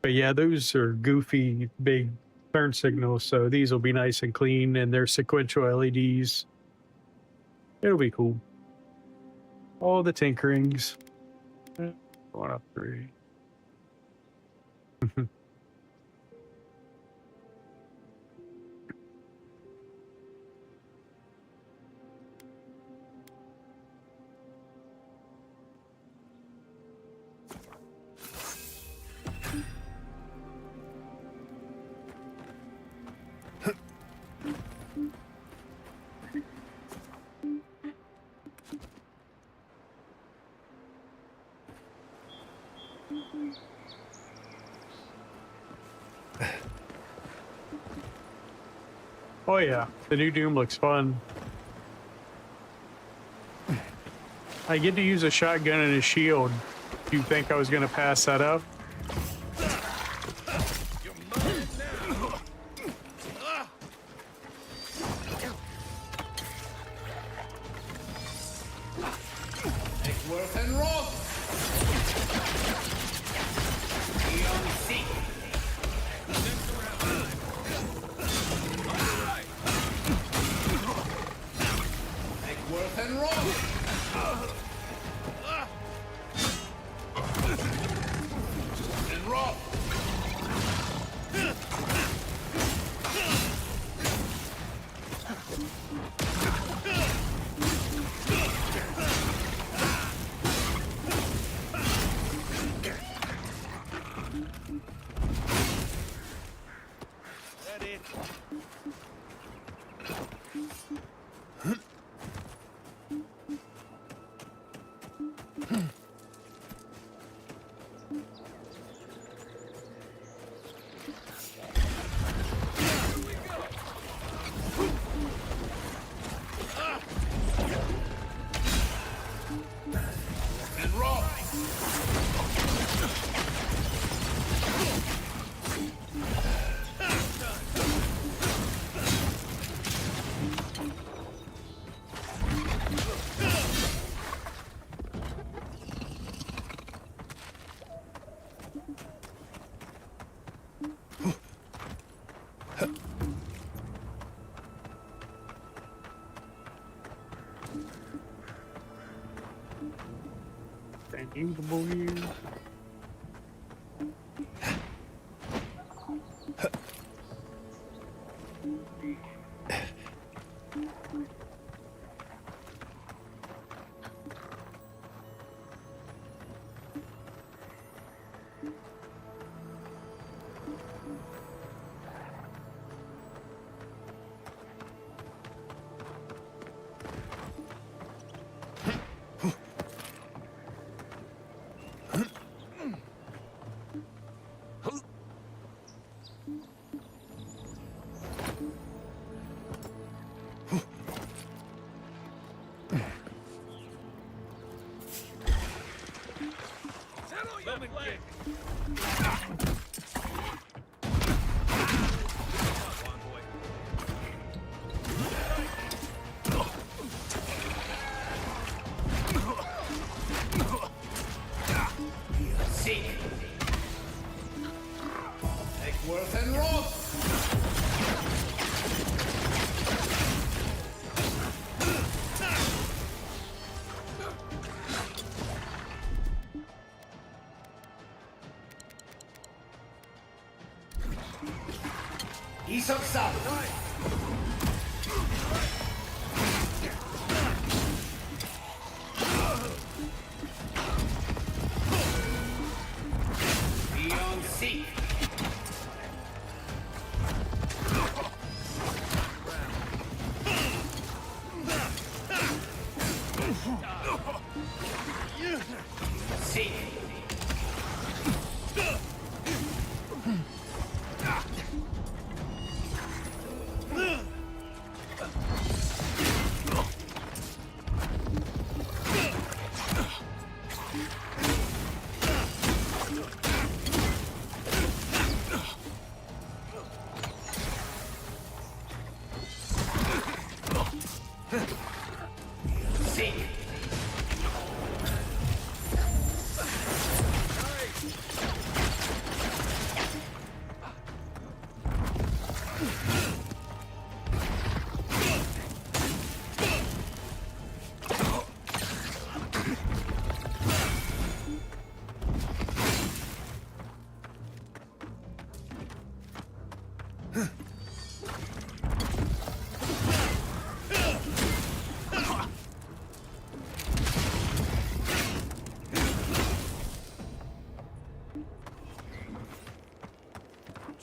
But yeah, those are goofy big turn signals, so these will be nice and clean, and they're sequential LEDs. It'll be cool. All the tinkerings. 1 up 3. Oh yeah, the new Doom looks fun. I get to use a shotgun and a shield. Do you think I was gonna pass that up? comfortable here.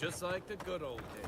Just like the good old days.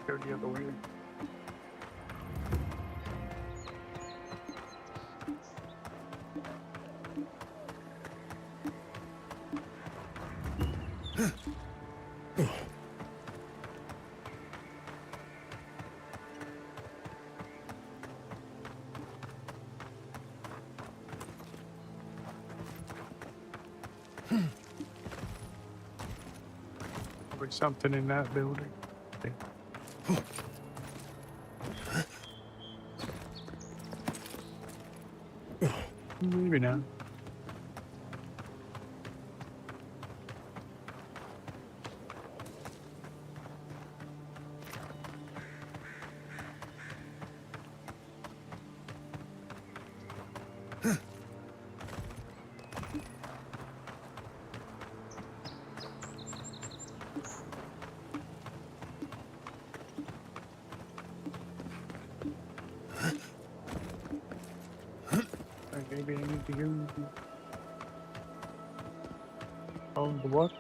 Go the other way. Probably something in that building. Maybe not. Maybe I need to use... Oh, the what?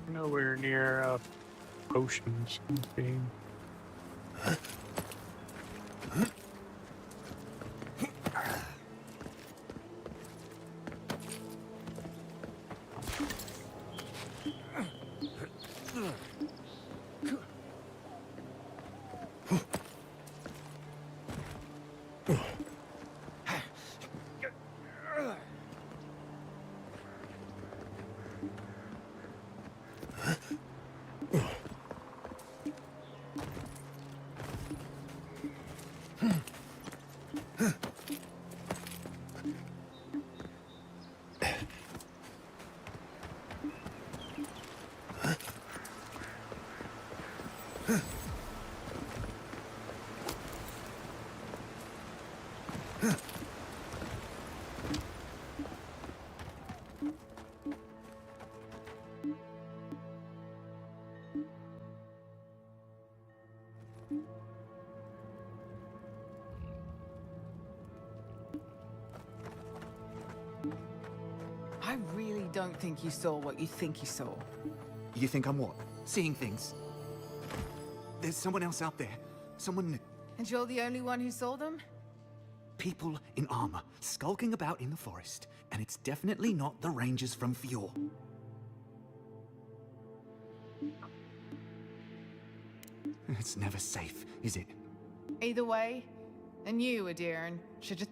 Nowhere near potions. Okay. I really don't think you saw what you think you saw. You think I'm what? Seeing things? There's someone else out there. Someone... And you're the only one who saw them? People in armor, skulking about in the forest. And it's definitely not the rangers from Fjord. It's never safe, is it? Either way, and you, Adiran, should just...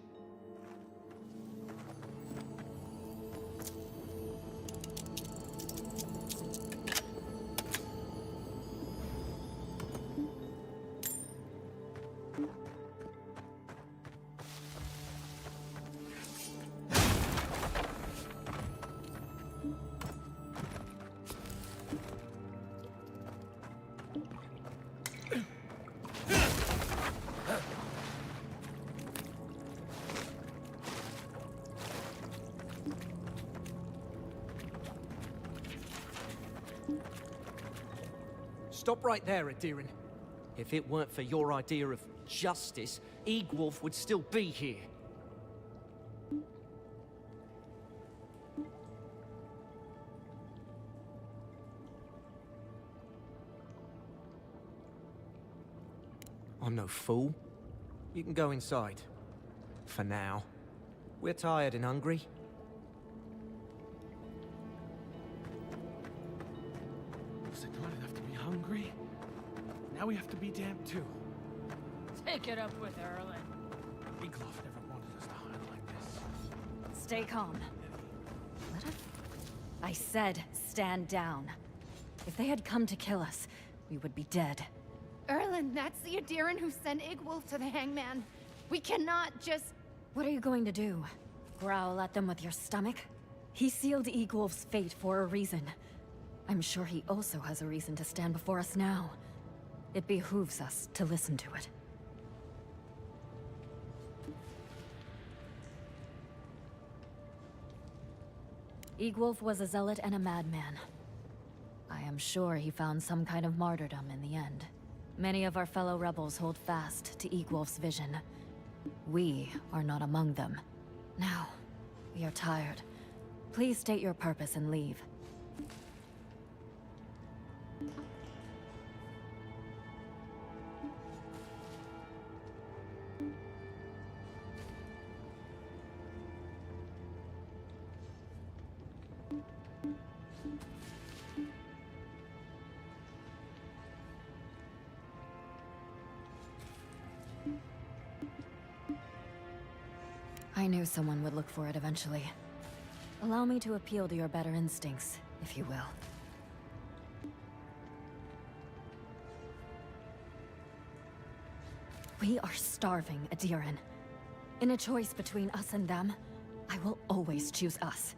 Stop right there, Adiran. If it weren't for your idea of justice, Egwolf would still be here. I'm no fool. You can go inside. For now. We're tired and hungry. Was it not enough to be hungry? Now we have to be damned too. Take it up with Erlen. Egloff never wanted us to hide like this. Stay calm. Let us... I said stand down. If they had come to kill us, we would be dead. Erlen, that's the Adiran who sent Igwolf to the hangman. We cannot just... What are you going to do? Growl at them with your stomach? He sealed Egwolf's fate for a reason. I'm sure he also has a reason to stand before us now. It behooves us to listen to it. Egwolf was a zealot and a madman. I am sure he found some kind of martyrdom in the end. Many of our fellow rebels hold fast to Egwolf's vision. We are not among them. Now, we are tired. Please state your purpose and leave. I knew someone would look for it eventually. Allow me to appeal to your better instincts, if you will. We are starving, Adiran. In a choice between us and them, I will always choose us.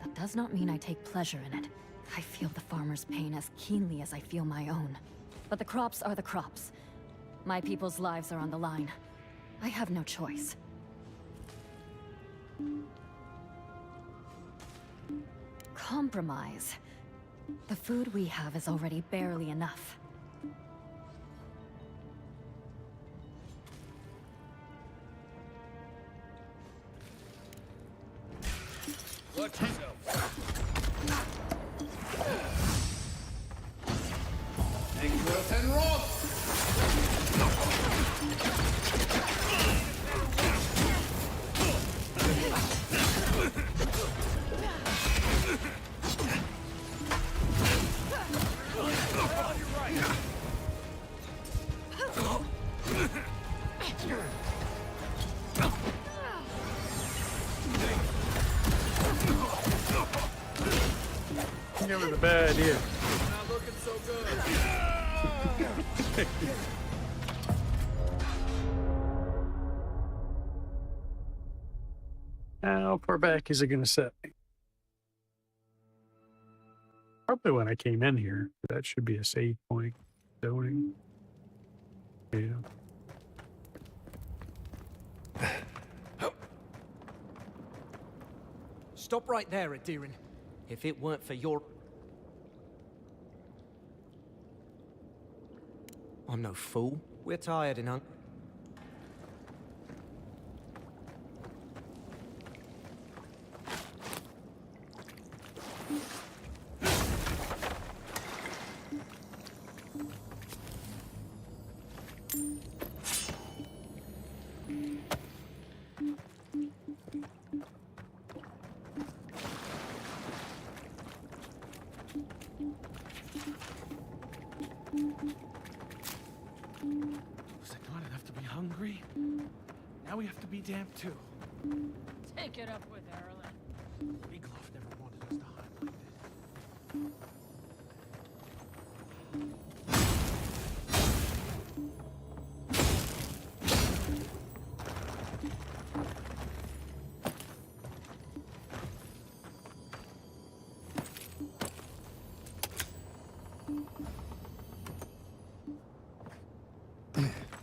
That does not mean I take pleasure in it. I feel the farmer's pain as keenly as I feel my own. But the crops are the crops. My people's lives are on the line. I have no choice. Compromise. The food we have is already barely enough. Watch yourself. Engworth and Roth! Give it a bad idea. Not looking so good. How far back is it going to set me? Probably when I came in here. That should be a save point. Zoning. Yeah. Stop right there, Adiran. If it weren't for your... I'm no fool. We're tired and Was I not enough to be hungry? Now we have to be damp too. Take it up with Erlen. Iglof never wanted us to hunt like this.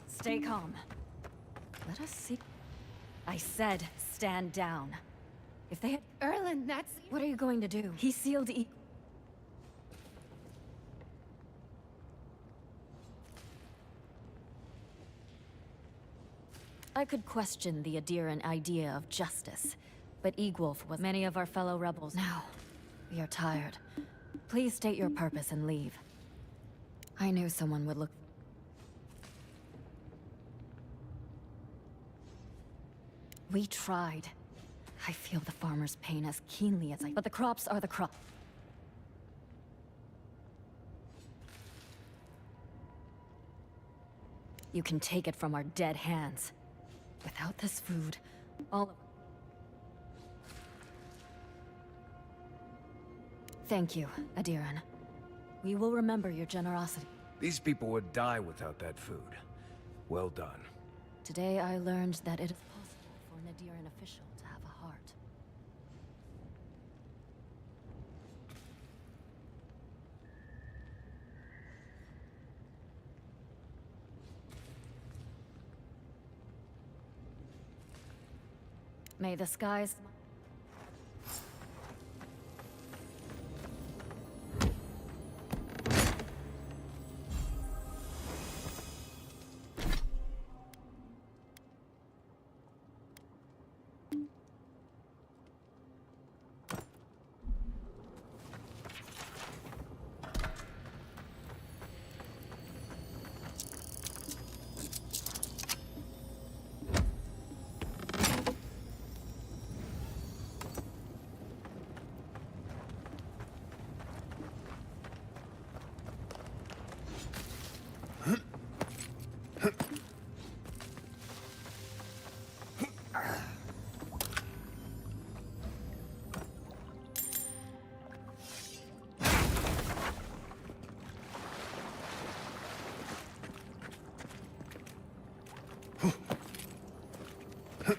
Stay calm. Let us see. I said, stand down. If they had... Erlen, that's... What are you going to do? He sealed I could question the Adiran idea of justice, but Igwolf was many of our fellow rebels. Now, we are tired. Please state your purpose and leave. I knew someone would look... We tried. I feel the farmer's pain as keenly as I... But the crops are the crop. You can take it from our dead hands. Without this food, all of... Thank you, Adiran. We will remember your generosity. These people would die without that food. Well done. Today I learned that it is possible for an Adiran official to have a heart. May the skies... And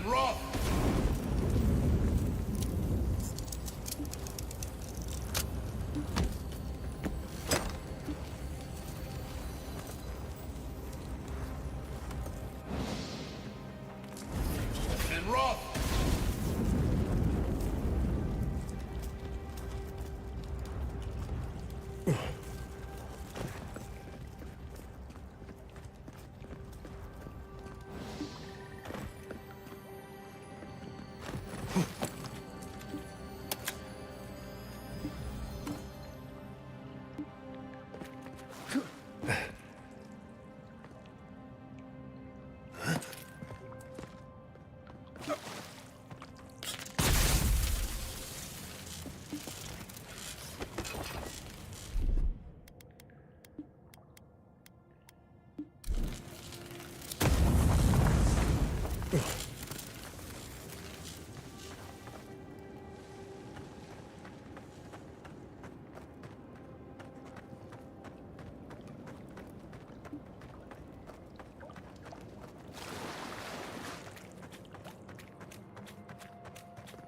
Roth! And Roth!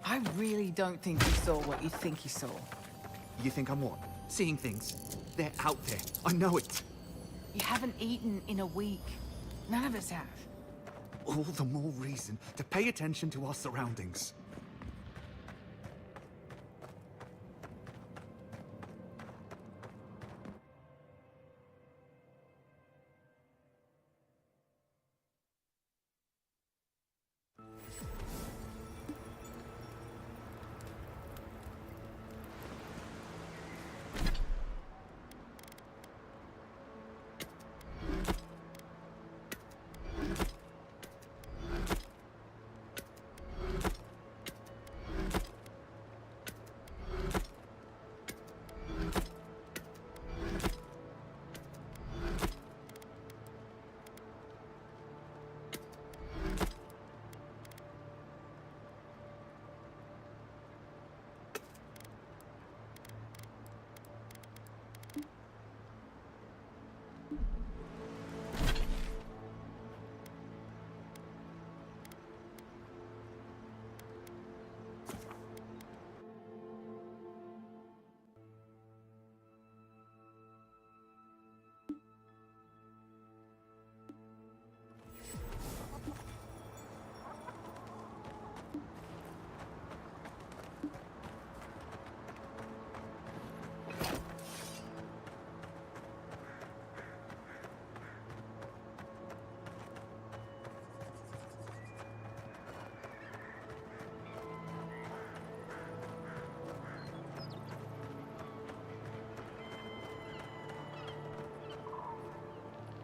I really don't think you saw what you think you saw. You think I'm what? Seeing things? They're out there. I know it. You haven't eaten in a week. None of us have. All the more reason to pay attention to our surroundings.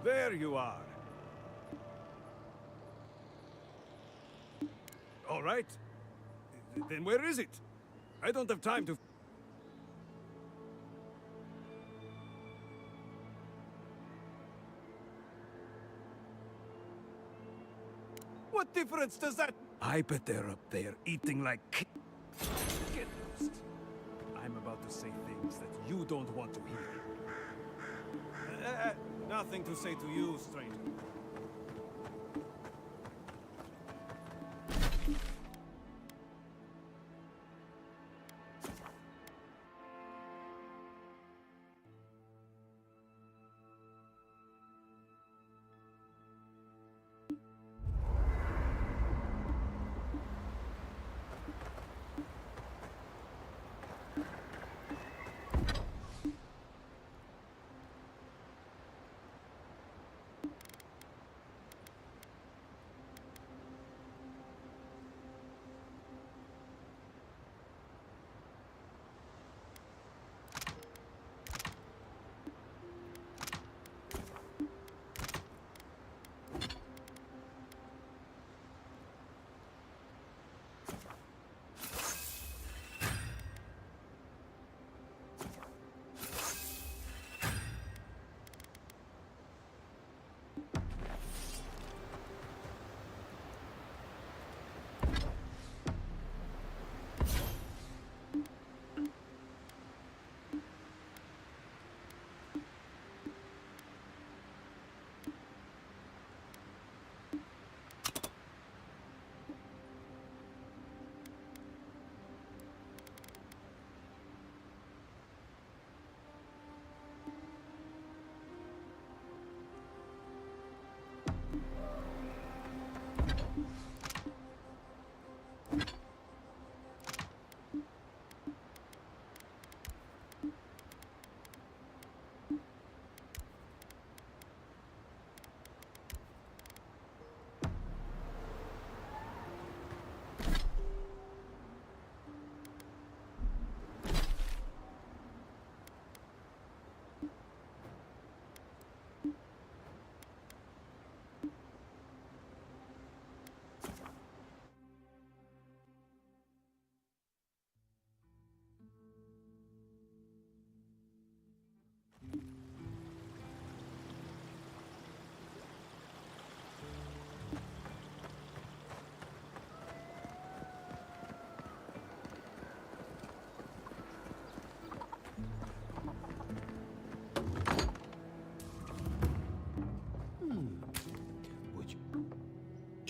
There you are. All right. Then where is it? I don't have time to... What difference does that... I bet they're up there eating like... Get lost. I'm about to say things that you don't want to hear. Nothing to say to you, stranger.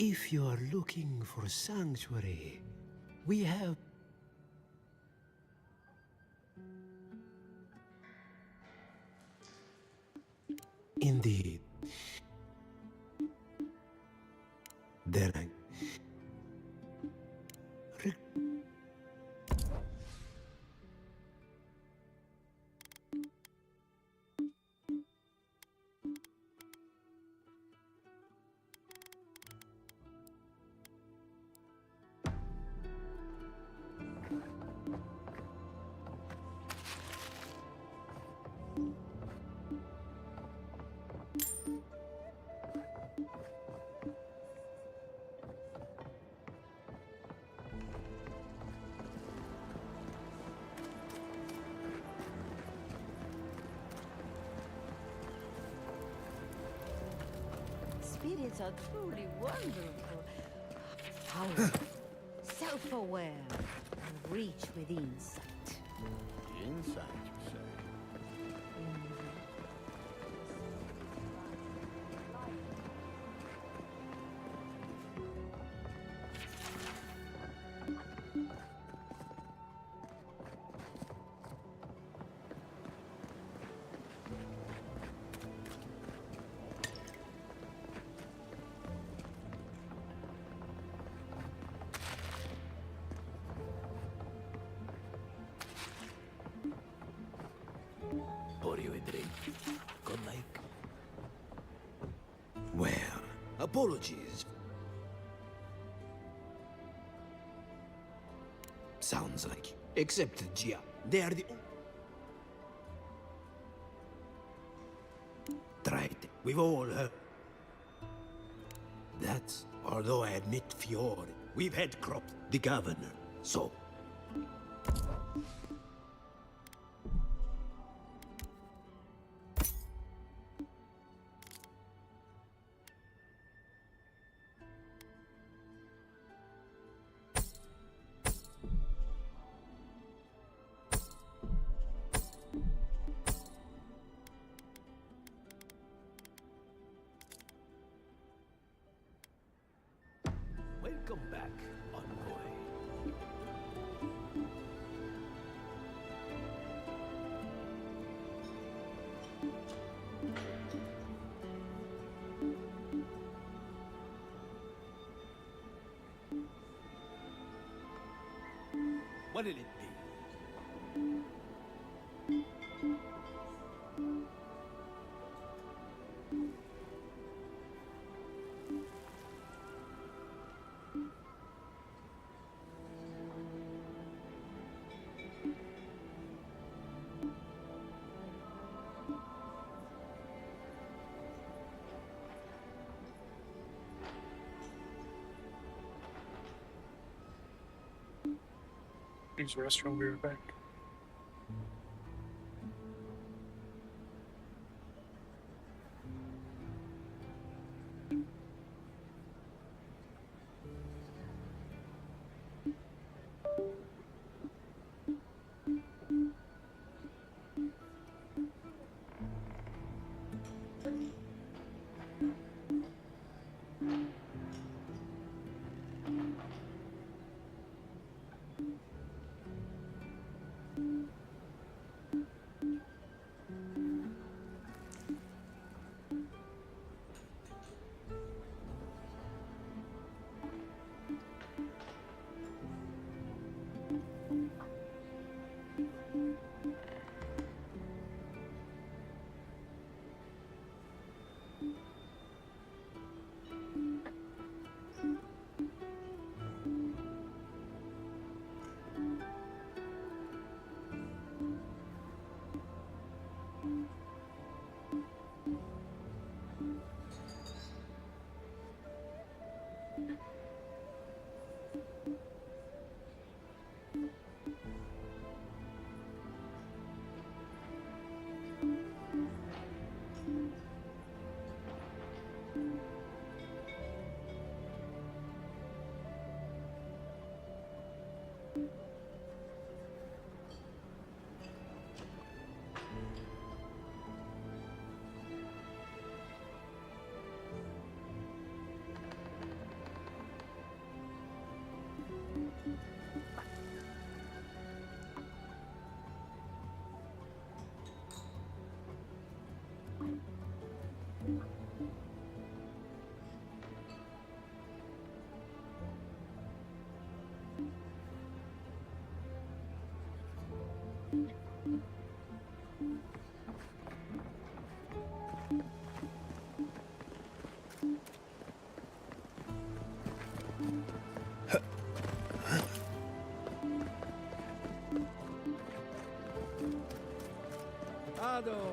If you are looking for sanctuary, we have... Indeed. Then I... Spirits are truly wonderful. Powerful, self-aware, and reach with insight. Insight, you say? Pour you a drink. Good like. Well, apologies. Sounds like. Except Gia. They are the... Tried. We've all heard. That's... Although I admit Fiore, we've had cropped the governor, so... Welcome back, envoy. What'll it be? Use the restroom, we'll be right back.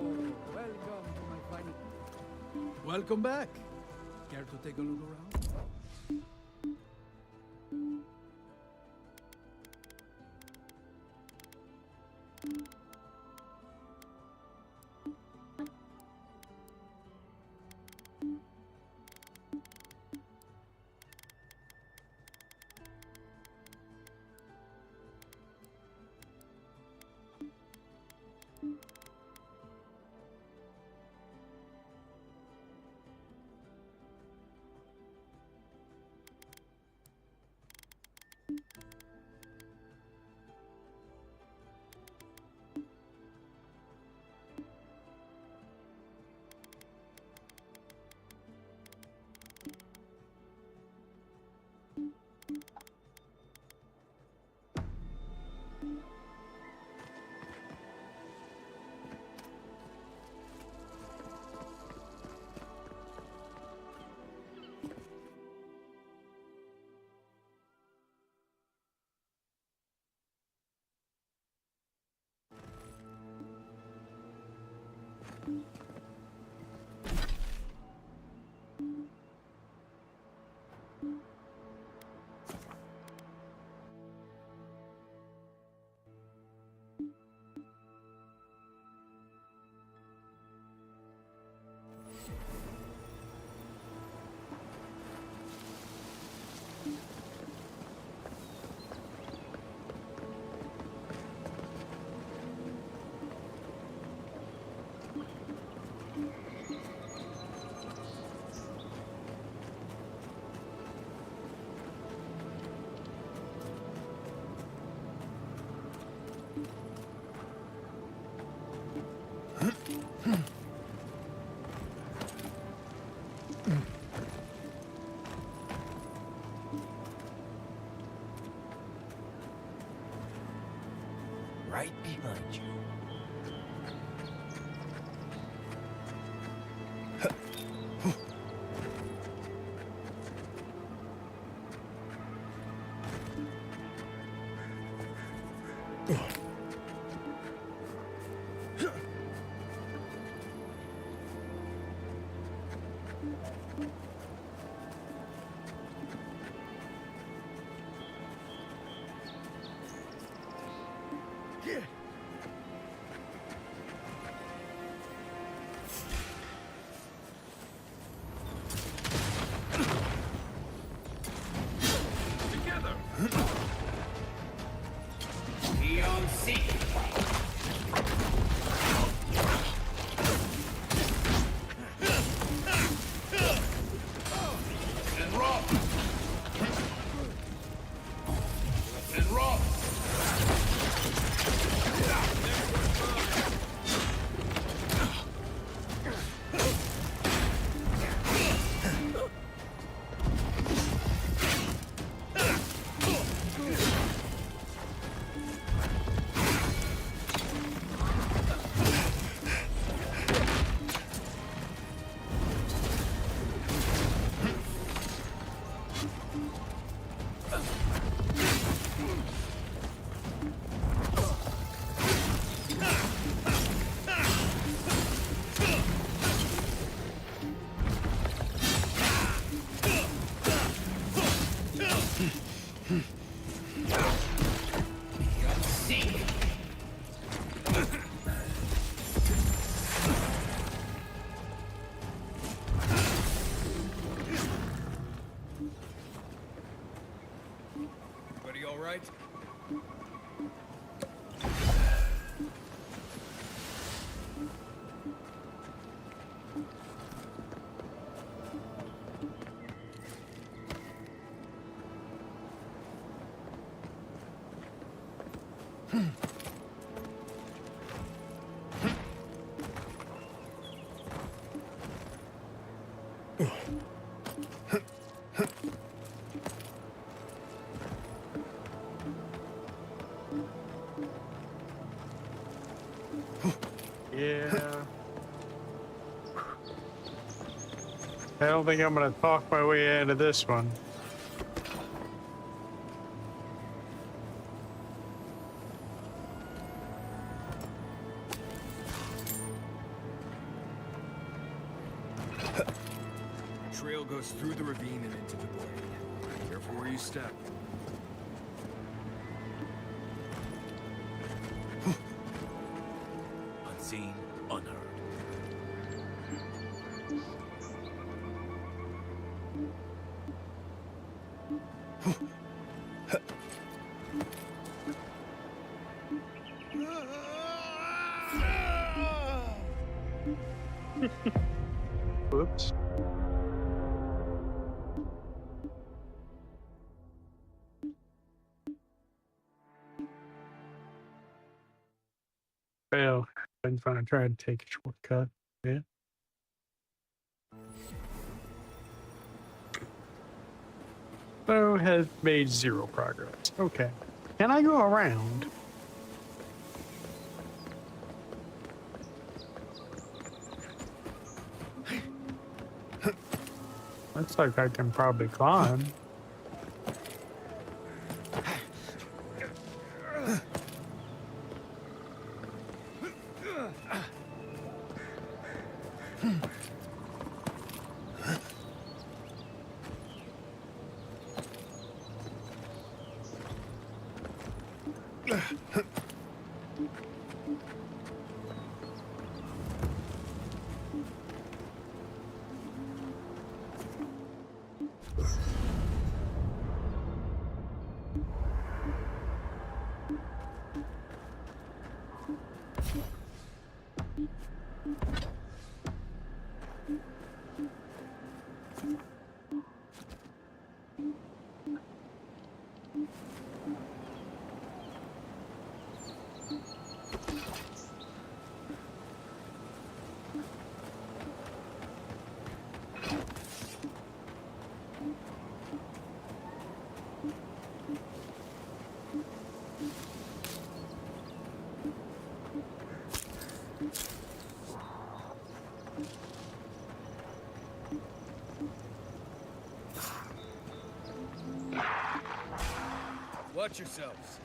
welcome to my fine... Welcome back. Care to take a look around? Right behind you. Everybody all right? Yeah. I don't think I'm gonna talk my way out of this one. The trail goes through the ravine and into the glade. Careful where you step. Unseen, unheard. Oops. Well, I'm trying to take a shortcut. Yeah. So has made 0 progress. Okay. Can I go around? Looks like I can probably climb. Watch yourselves.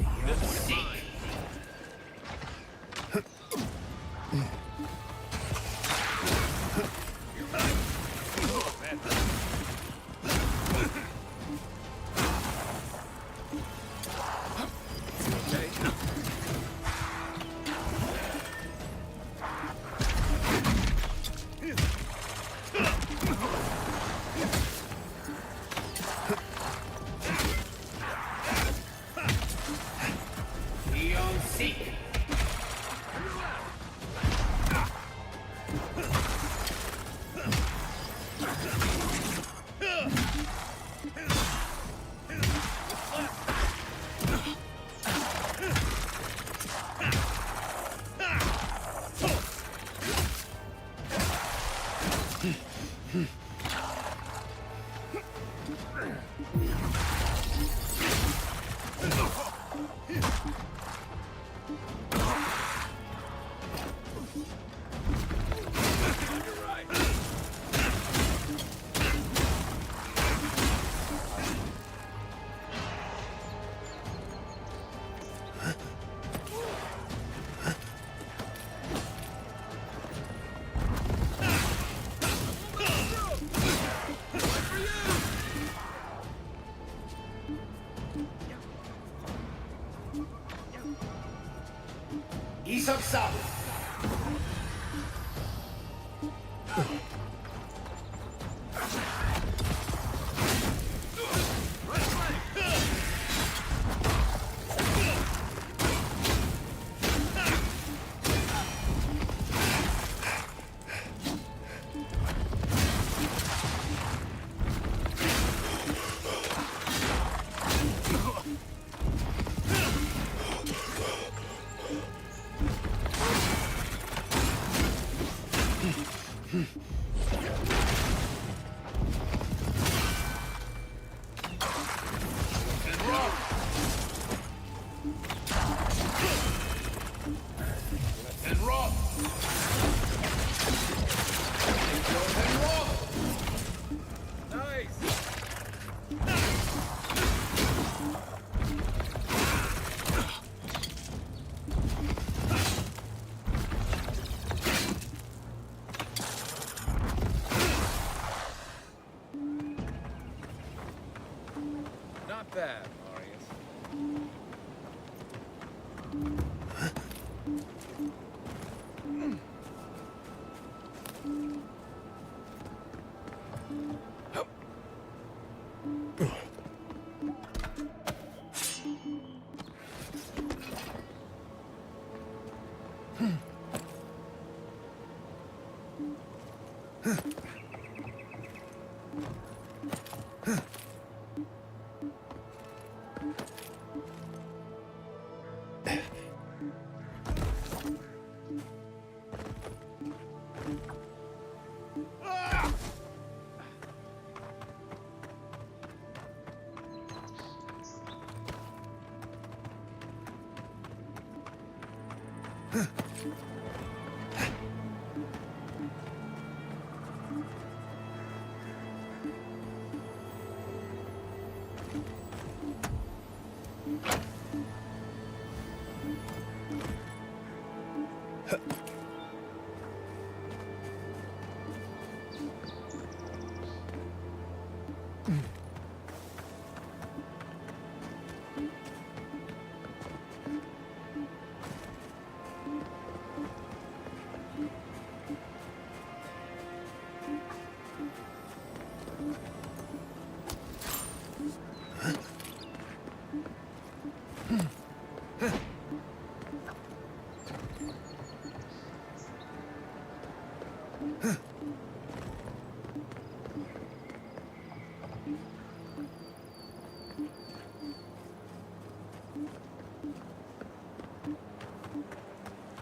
bad, Marius.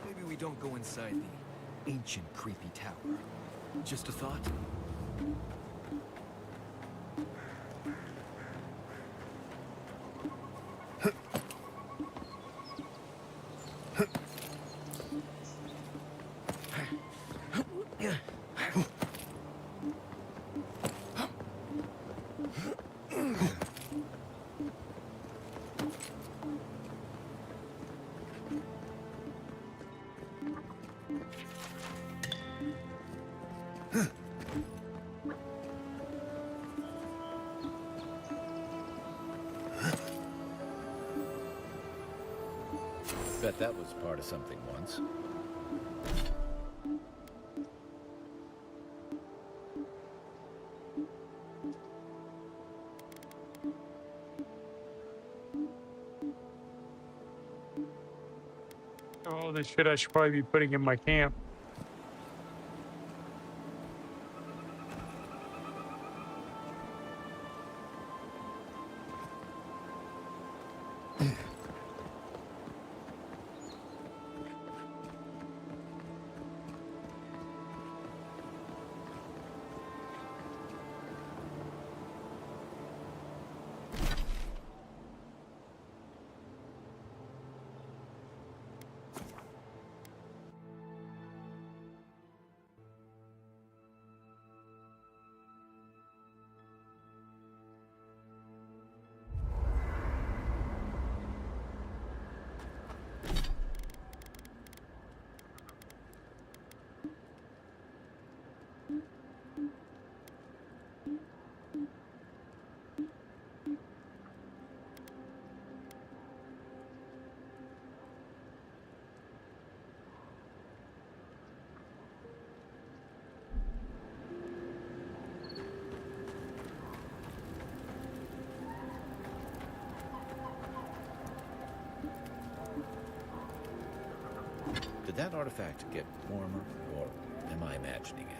Maybe we don't go inside the ancient creepy tower. Just a thought? Bet that was part of something once. Oh, the shit I should probably be putting in my camp. Did that artifact get warmer, or am I imagining it?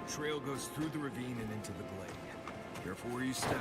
trail goes through the ravine and into the glade. Careful where you step.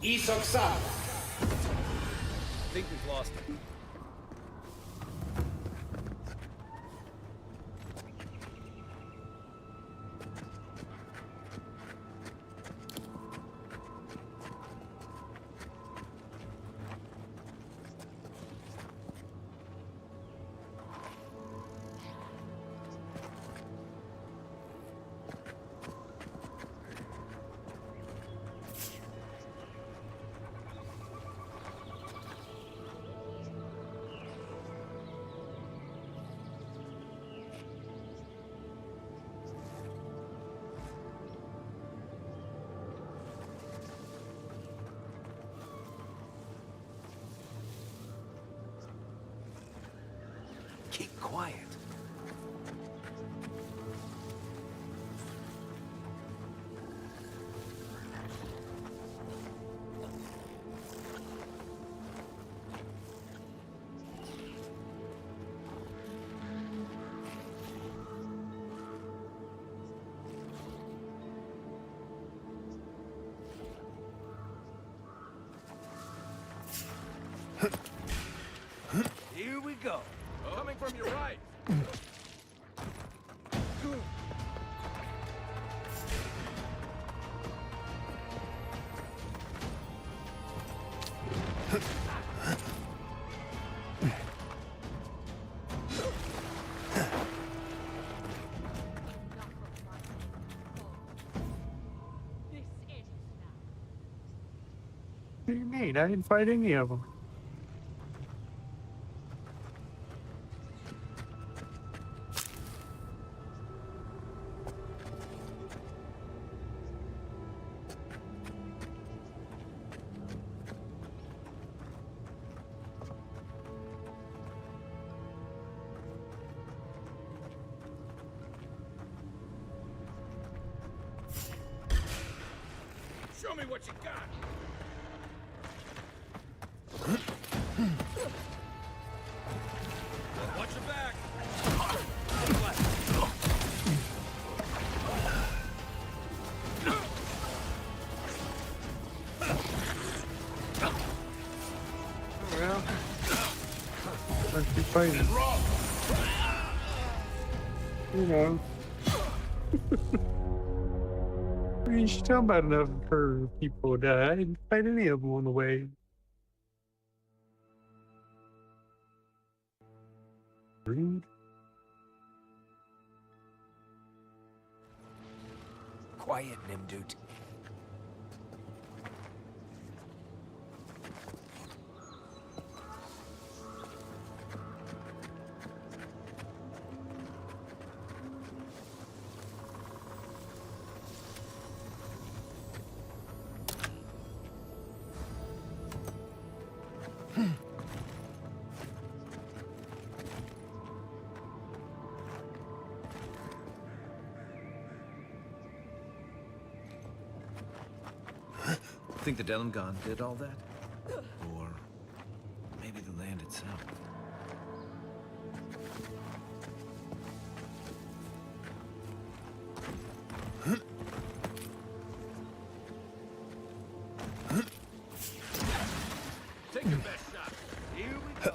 Isoksa! I think we've lost him. Keep quiet. Here we go. Coming from your right. What do you mean? I didn't fight any of them. Show me what you got. Watch your back. Well, let's be fighting. You know. I mean, you should tell about enough of her people die. I didn't fight any of them on the way. Rude. Quiet, Nimdut. Think the Delimgon did all that? Or maybe the land itself? Take your best shot. Here we go.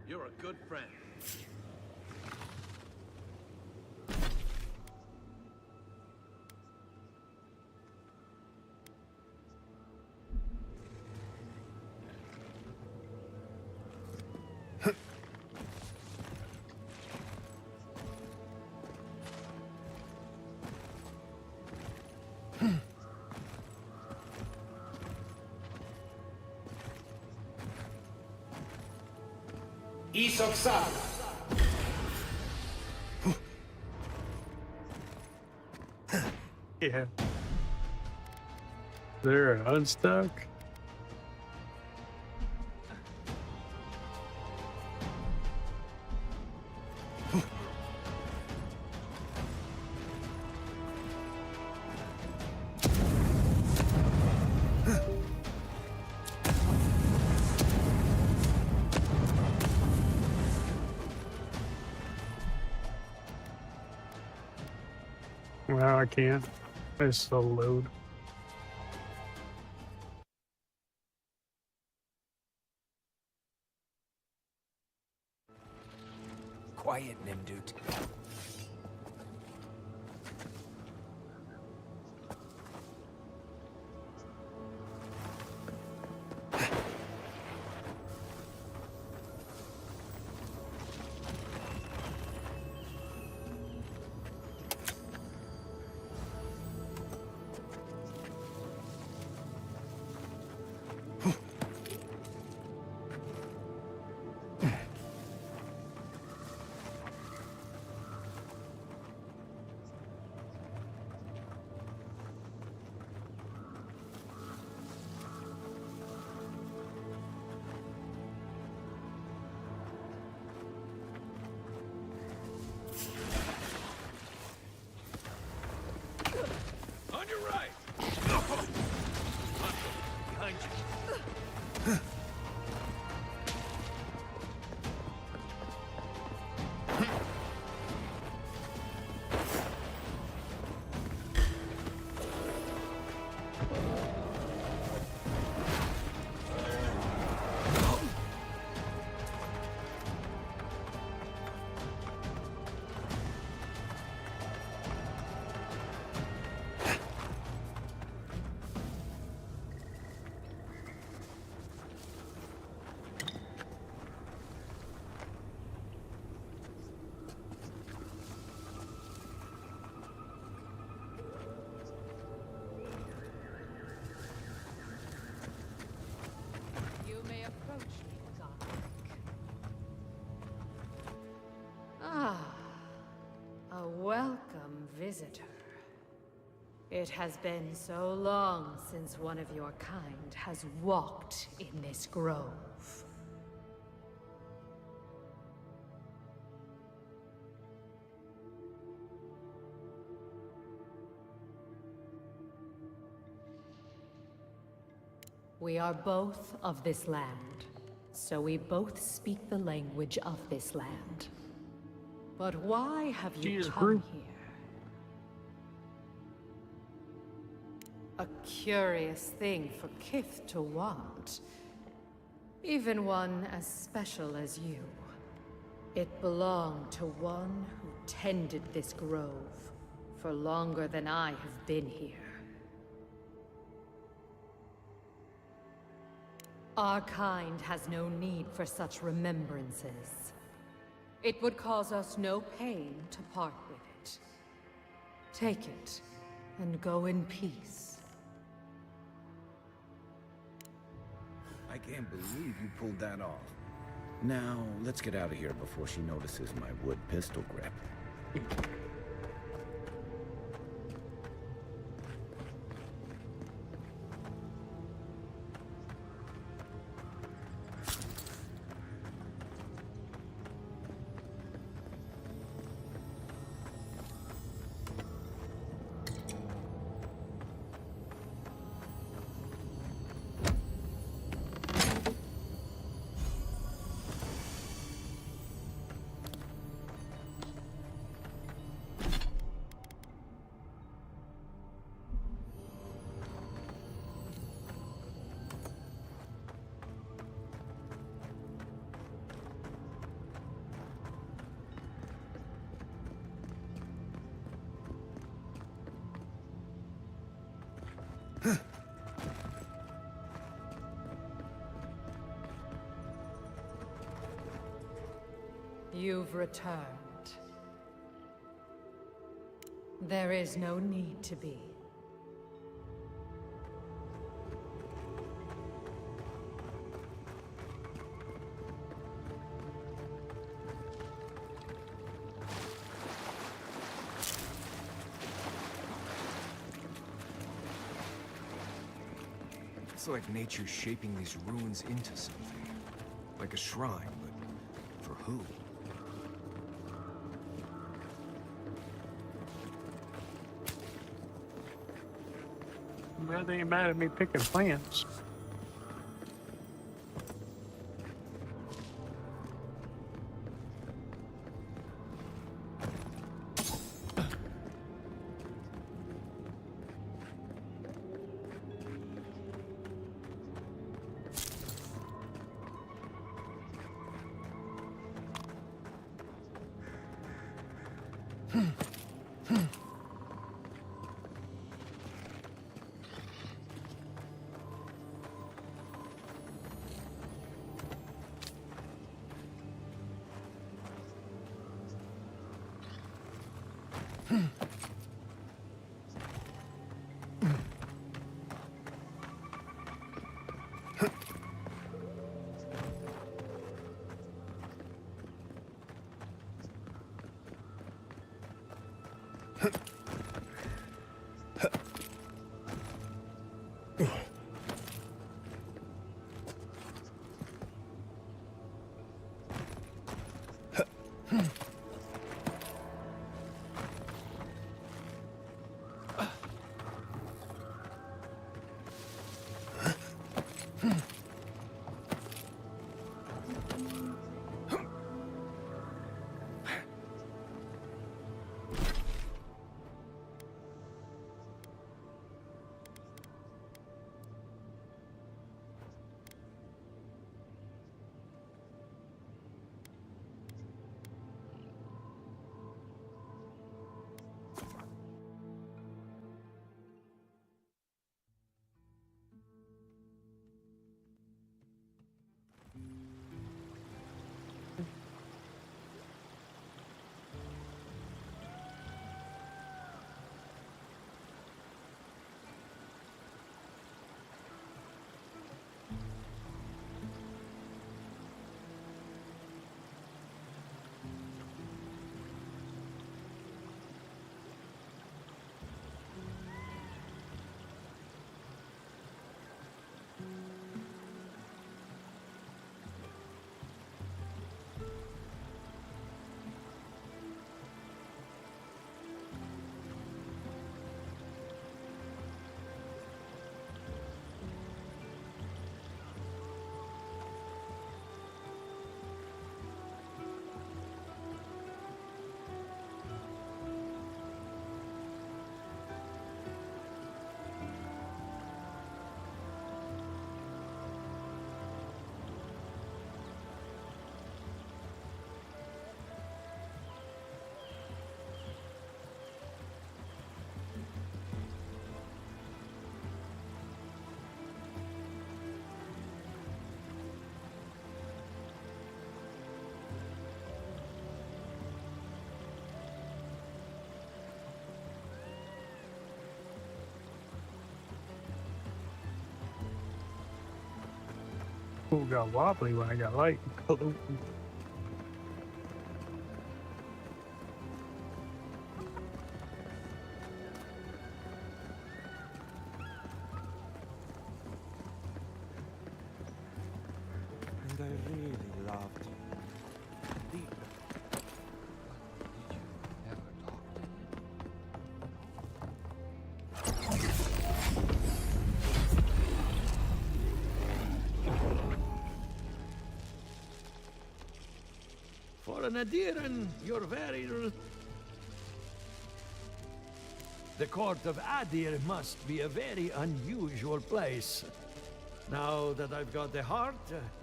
You're a good friend. Isoxal. Yeah. They're unstuck. Well, I can't. It's so load. Quiet, Nimdut. A welcome visitor. It has been so long since one of your kind has walked in this grove. We are both of this land, so we both speak the language of this land. But why have you come here? A curious thing for Kith to want. Even one as special as you. It belonged to one who tended this grove for longer than I have been here. Our kind has no need for such remembrances. It would cause us no pain to part with it. Take it, and go in peace. I can't believe you pulled that off. Now, let's get out of here before she notices my wood pistol grip. You've returned. There is no need to be. It's like nature's shaping these ruins into something. Like a shrine, but for who? Well, they ain't mad at me picking plants. Ooh, got wobbly when I got light. And I really loved you. Deep. Did you ever talk For an Adiran, you're very... The court of Adir must be a very unusual place. Now that I've got the heart,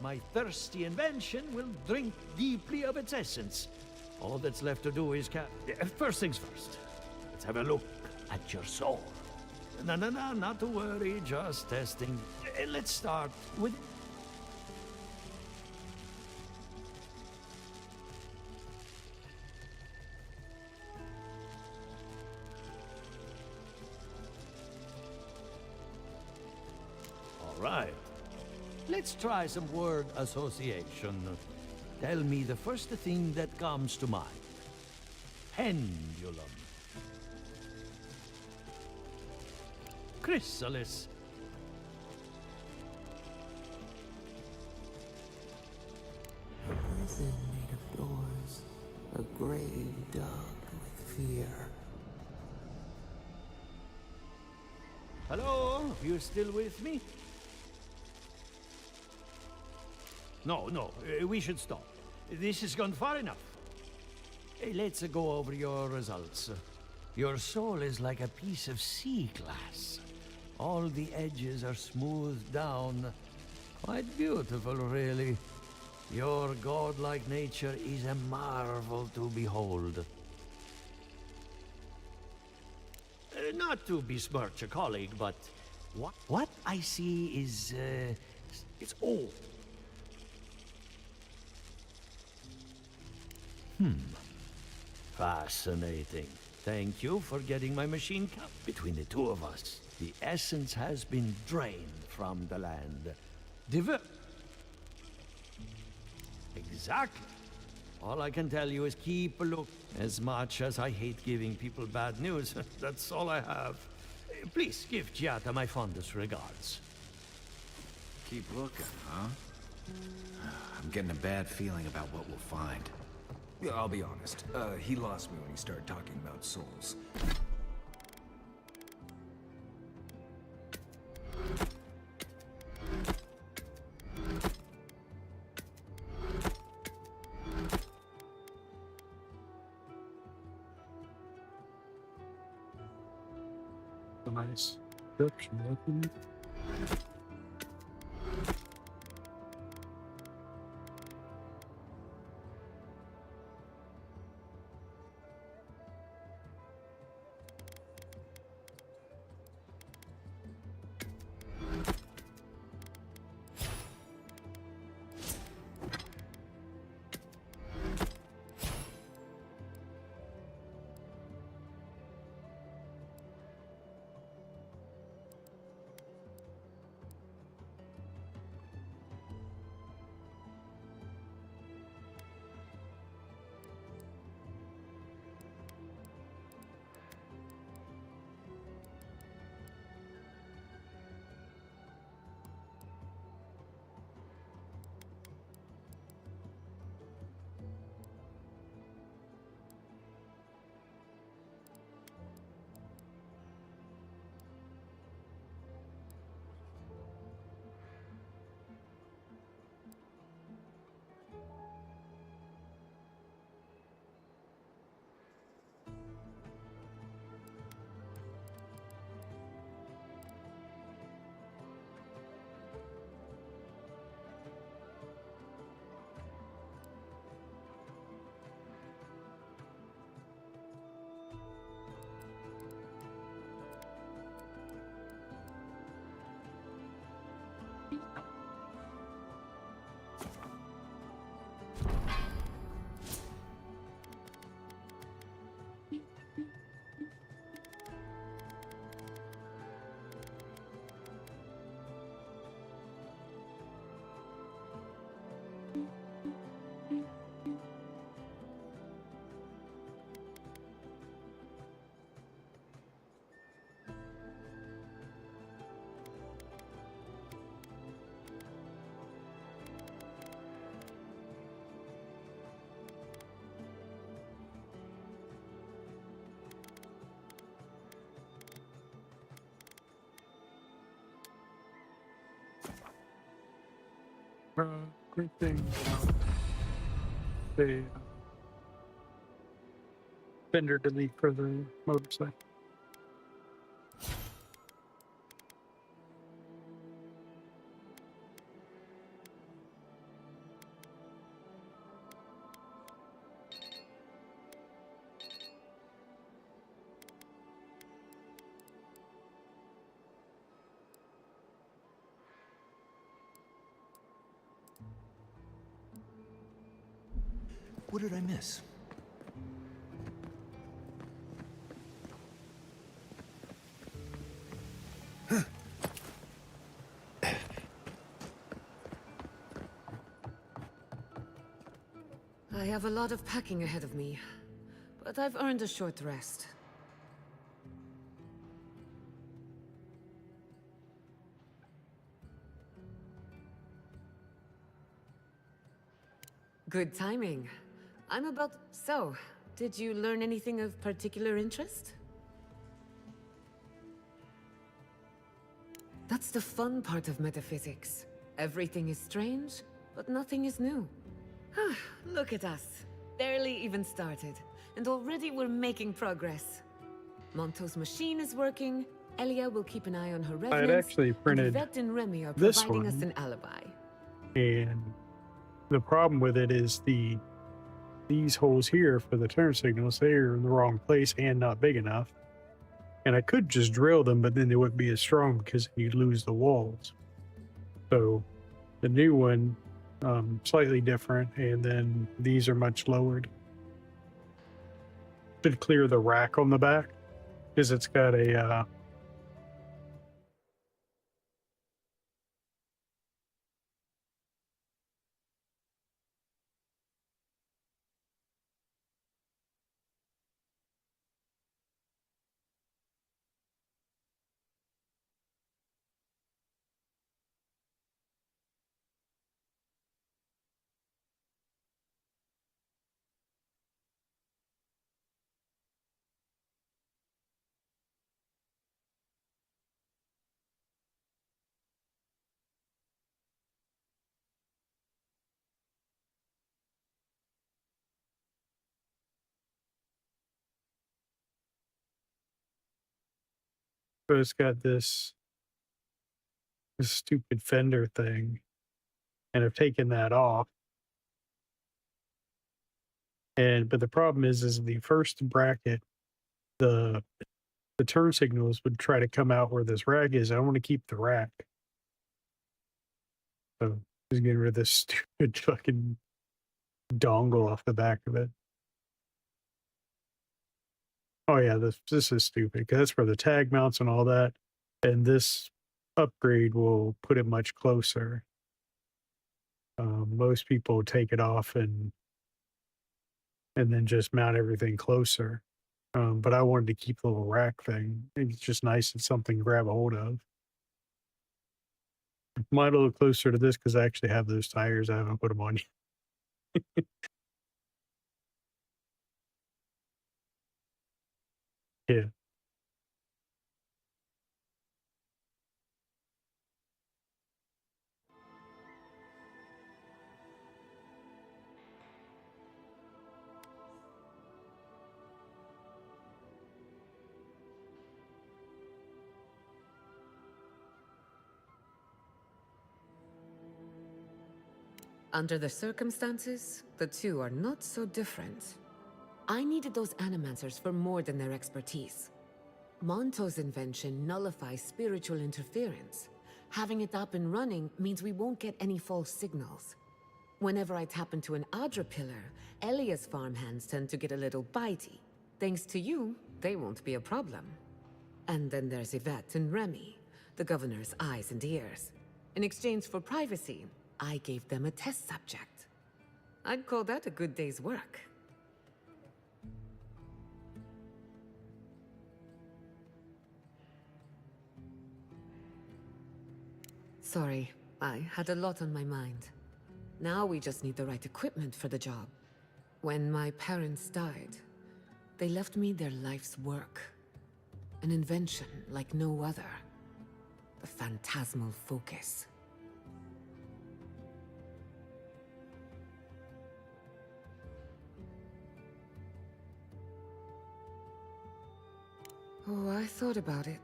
my thirsty invention will drink deeply of its essence. All that's left to do is First things first. Let's have a look at your soul. No, not to worry, just testing. Let's start with... All right. Let's try some word association. Tell me the first thing that comes to mind. Pendulum. Chrysalis. A prison made of doors, a grave dug with fear. Hello? You still with me? No, we should stop. This has gone far enough. Let's go over your results. Your soul is like a piece of sea glass. All the edges are smoothed down. Quite beautiful, really. Your godlike nature is a marvel to behold. Not to besmirch a colleague, but what I see is, it's old. Fascinating. Thank you for getting my machine cut. Between the two of us, the essence has been drained from the land. Exactly. All I can tell you is keep a look. As much as I hate giving people bad news, that's all I have. Please give Giata my fondest regards. Keep looking, huh? I'm getting a bad feeling about what we'll find. Yeah, I'll be honest. He lost me when he started talking about souls. Nice description, looking. great thing about the fender delete for the motorcycle. What did I miss? I have a lot of packing ahead of me, but I've earned a short rest. Good timing. I'm about... So, did you learn anything of particular interest? That's the fun part of metaphysics. Everything is strange, but nothing is new. Look at us. Barely even started, and already we're making progress. Monto's machine is working, Elia will keep an eye on her residence, I had actually printed and Yvette and Remy are this providing us one. an alibi. And the problem with it is these holes here for the turn signals, they're in the wrong place and not big enough. And I could just drill them, but then they wouldn't be as strong because you'd lose the walls. So the new one, slightly different, and then these are much lowered. Should clear the rack on the back because it's got a so it's got this stupid fender thing, and I've taken that off. But the problem is the first bracket, the turn signals would try to come out where this rack is. I want to keep the rack, so just getting rid of this stupid fucking dongle off the back of it. Oh yeah, this is stupid because that's where the tag mounts and all that, and this upgrade will put it much closer. Most people take it off and then just mount everything closer. But I wanted to keep the little rack thing. It's just nice and something to grab a hold of. Might a little closer to this because I actually have those tires. I haven't put them on yet. Yeah. Under the circumstances, the two are not so different. I needed those animancers for more than their expertise. Monto's invention nullifies spiritual interference. Having it up and running means we won't get any false signals. Whenever I tap into an Adra pillar, Elia's farmhands tend to get a little bitey. Thanks to you, they won't be a problem. And then there's Yvette and Remy, the governor's eyes and ears. In exchange for privacy, I gave them a test subject. I'd call that a good day's work. Sorry, I had a lot on my mind. Now we just need the right equipment for the job. When my parents died, they left me their life's work. An invention like no other. The phantasmal focus. Oh, I thought about it.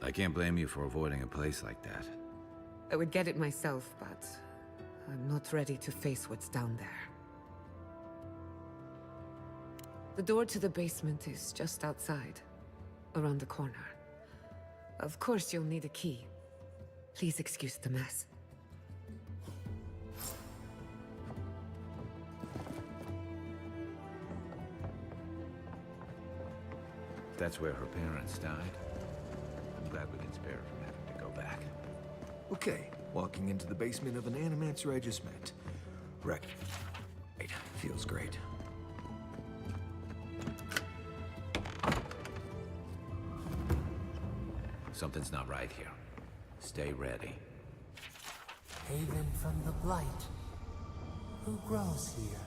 I can't blame you for avoiding a place like that. I would get it myself, but I'm not ready to face what's down there. The door to the basement is just outside, around the corner. Of course you'll need a key. Please excuse the mess. That's where her parents died. I'm glad we can spare her from having to go back. Okay, walking into the basement of an Animancer I just met. Right. Feels great. Something's not right here. Stay ready. Haven from the Blight. Who grows here?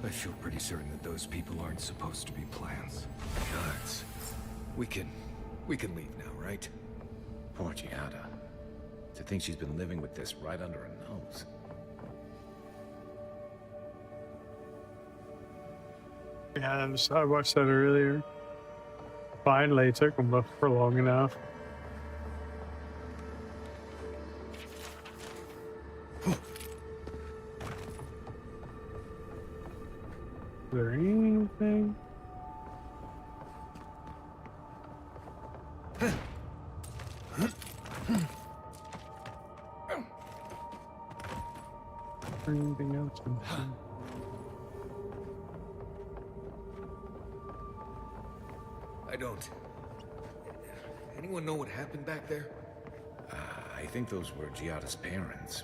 I feel pretty certain that those people aren't supposed to be plants. Guards. We can leave now, right? Poor Giada. To think she's been living with this right under her nose. Yeah, I watched that earlier. Finally, it took them for long enough. Is there anything? Anything else? I don't. Anyone know what happened back there? I think those were Giada's parents,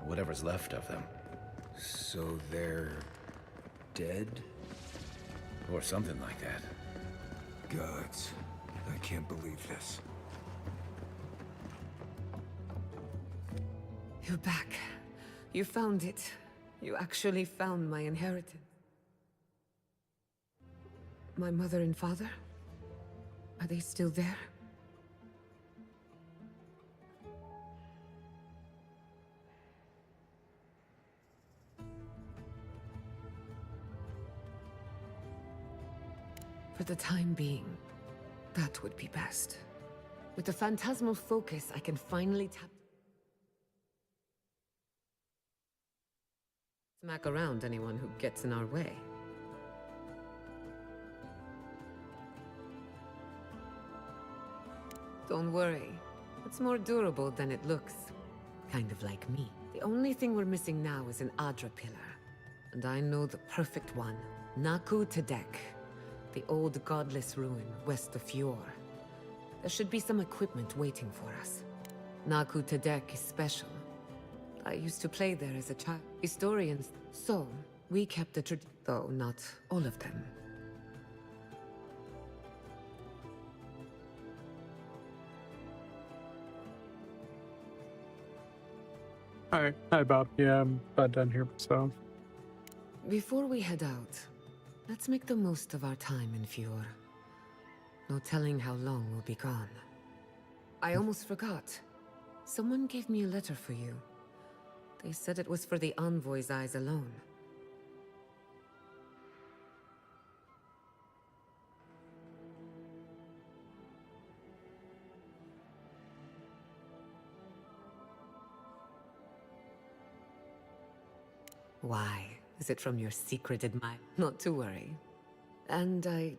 or whatever's left of them. So they're dead? Or something like that. Gods, I can't believe this. You're back. You found it. You actually found my inheritance. My mother and father? Are they still there? For the time being, that would be best. With the phantasmal focus, I can finally tap... smack around anyone who gets in our way. Don't worry. It's more durable than it looks. Kind of like me. The only thing we're missing now is an Adra pillar. And I know the perfect one. Naku Tadek. The old godless ruin west of Fjord. There should be some equipment waiting for us. Naku Tadek is special. I used to play there as a child. Historians. So, we kept the tradition, though not all of them. Hi Bob. Yeah, I'm about done here myself. Before we head out, let's make the most of our time in Fjord. No telling how long we'll be gone. I almost forgot. Someone gave me a letter for you. They said it was for the Envoy's eyes alone. Why? Is it from your secret admirer? Not to worry. And I...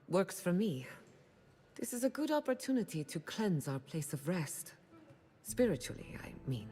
Works for me. This is a good opportunity to cleanse our place of rest. Spiritually, I mean.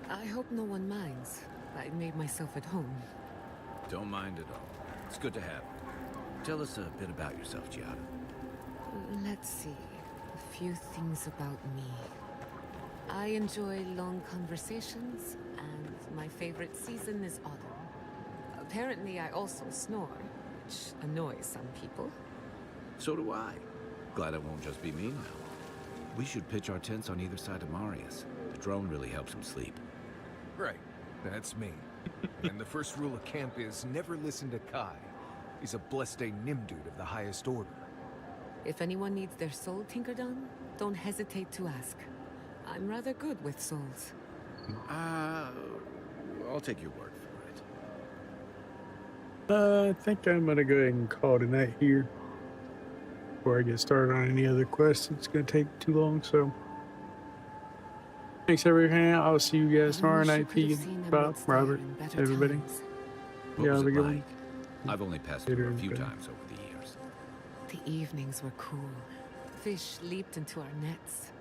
I hope no one minds. I made myself at home. Don't mind at all. It's good to have you. Tell us a bit about yourself, Giada. Let's see. A few things about me. I enjoy long conversations, and my favorite season is autumn. Apparently, I also snore, which annoys some people. So do I. Glad it won't just be me now. We should pitch our tents on either side of Marius. The drone really helps him sleep. Right, that's me. And the first rule of camp is never listen to Kai. He's a blessed Nimdude of the highest order. If anyone needs their soul tinkered on, don't hesitate to ask. I'm rather good with souls. I'll take your word for it. I think I'm gonna go ahead and call it a night here. Before I get started on any other quests, it's gonna take too long, so. Thanks everyone. I'll see you guys tomorrow night. Pete, Bob, Robert, everybody. What was have a it good like? one. I've only passed Later through a in few bed. times over the years. The evenings were cool. Fish leaped into our nets.